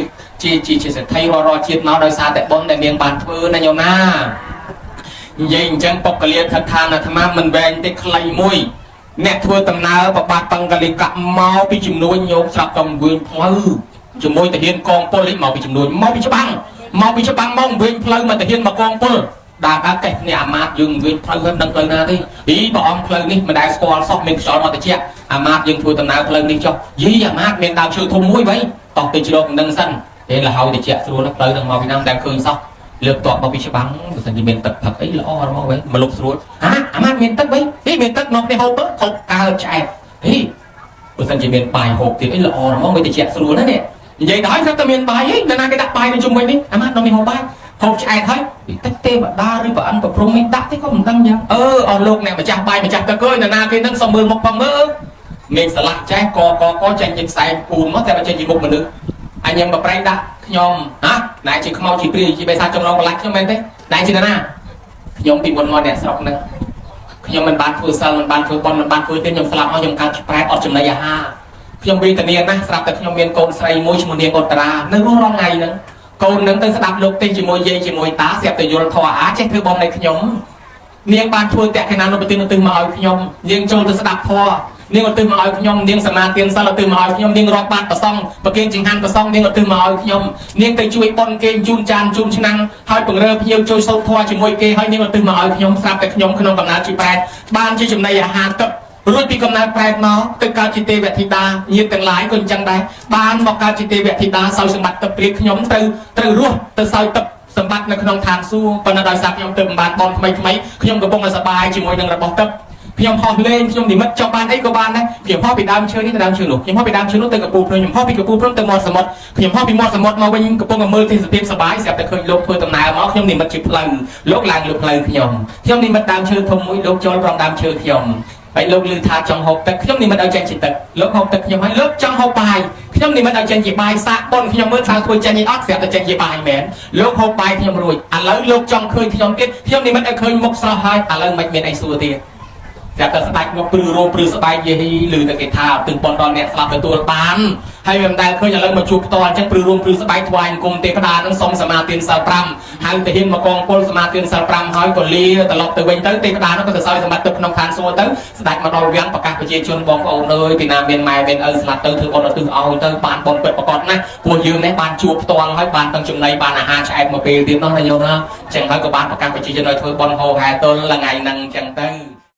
Speaker 2: เสถีรอจีนมาโดยสาแต่บนแต่เรียงบานพื้นนะโยมนะยิงจังปกเลียทัทานธรรมะมันแรงได้ใครมุ้ยเนทัวตำนาปะปาตังกะลิกะเมาไปจิมนุ้ยโยมสับตำเวียนพลือจิมนุ้ยแต่เฮียนกองปุ้ยเมาไปจิมนุ้ยเมาไปฉบังมองเวียนพลือมาแต่เฮียนมากองปุ้ยดาบแกเนี่ยอามาดยึงเวียนพลือดังเลยนะที่อีบอกอมพลือนี่มันได้สกอร์ซอกเมนจอมาแต่เชี่ยอามาดยึงทัวตำนาพลือนี่จ้ะยี่อามาดเมนดาวชื่อทุ่มมุ้ยไว้ตอกติดโลกดังสั้นเห็นละเฮาแต่เชี่ยรู้แล้วพลือดังมาพี่น้ำแดงคืนซอกเลือกตัวมาพิชบังสัญญาเมนตัดผักไอ้ละอ้อมาไว้มาลบสรุปอามาดเมนตัดไว้เฮ้ยเมนตัดนอกในโฮเปอร์เขากาใจเฮ้ยสัญญาเมนปลายหกที่ไอ้ละอ้อมาไว้แต่เชี่ยสรุปนั่นเนี่ยvậy đó sao ta miền bài ấy nên cái đặt bài này chung mình đi à má nó mình học bài học chạy thấy tách tê bật đa đi và ăn và prom mình đặt thế có một tăng nhá ở lúc này mà chặt bài mà chặt cơ cơ là cái năng sòng mưa một phần mơ mình sẽ lặt trái có tranh dịch sai phùn mất theo tranh dịch một mình nữa anh em mà bay đã nhom hả này chỉ không mau chỉ bây giờ trong nó lặt cho mình thế này chỉ là na nhom tìm một ngon đẹp sọc này nhom mình bán phơi sal mình bán phơi bòn mình bán phơi tên nhom sập ao nhom càng trái ở trong này ha nhom vì tận niên na sậpแต่nhom miền cồn say môi chỉ một niên cồn tàนึกรู้ร้องไงนึงโกนนึงตั้งสดับลูกตีchỉมวยเย่chỉมวยตาเสียบแต่โยนถออาเช็คคือบอมในขยมเนียงบานช่วยแต่ขนาดเราไปตื่นมาเอาขยมเนียงโจนตั้งสดับพอเนียงตื่นมาเอาขยมเนียงสมาเตียนซาเราตื่นมาเอาขยมเนียงรอบบานประซองประเกณฑ์จิงหันประซองเนียงตื่นมาเอาขยมเนียงไปช่วยปนเกณฑ์จูนจานจูนชนังให้เปิงเรือเพียวโจยโซ่ทอchỉมวยเกย์ให้เนียงตื่นมาเอาขยมสดับแต่ขยมขนมกับน้ำจีแปดบ้านที่จุ่มในอาหารกับรู้ปีกำนันแปลกเนาะตึกการจิตเตเวทิตายืนแต่งหลายคนจังได้บ้านบอกการจิตเตเวทิตาเสาสมบัติตะเปรียกขยมตื่นรู้ตื่นเสาตะสมบัติในขนมทางสู้ปนดอยสักขยมตื่นบ้านบอลทำไมขยมกระปงมาสบายจิมวยดังระบบตับขยมพ่อเล่นขยมดิมัดจอบบ้านไอ้กบ้านนะขยมพ่อไปดามเชื่อนี่แต่ดามเชื่อหนูขยมพ่อไปดามเชื่อนู้ตื่นกระปูขยมพ่อไปกระปูพร้อมตื่นมอสมดขยมพ่อไปมอสมดมาวิ่งกระปงกับมือที่สเปียสบายเสียบแต่เคยลบเพื่อตำนายมอขยมดิมัดจิบพลังลกลางหรือพลังขยมดิมัดดามเชื่อทมมุ้ยลกจอยรองดามเชื่อขยมไปลงลือทาจังหกแต่ขยมนี่มันเอาใจจิตตึกลบหกตึกขยมให้ลบจังหกไปขยมนี่มันเอาใจจีบายสะบนขยมเมื่อทางคุยใจยี่ออดเสียแต่ใจจีบายแมนลบหกไปขยมรวยแล้วลบจังเคยขยมติดขยมนี่มันเคยมกสลายแล้วมันเป็นไอซูตีแต่สบายงบปลือโรปลือสบายยี่หรือแต่เกท่าตึงปอนตอนเนี่ยสลับเป็นตัวปานให้มันได้เคยจะเริ่มมาจูบตอนจังปลือโรปลือสบายทวายกลมเตปดาทั้งสองสมาเตียนสารพรำให้แต่เห็นมากองปนสมาเตียนสารพรำหอยกอลีตลอดแต่เว้นเตปดาต้องแต่ซอยสมบัติตึกนองทานโซนตึสบายมาดอยเวียงประกาศประเจชนบองเอาเลยปีนาเมียนมาเป็นสลัดตึงถือบอลตึงเอาตึงปานบอลเปิดประกอบนะพวกยืมในปานจูบตอนให้ปานตั้งจุ่มในปานอาหารชายมาเปย์เตรียมน้องนายโยนะจังให้กับปานประกาศประเจชนโดยถือบอลโฮไฮต้นละไงนั่งจังตึง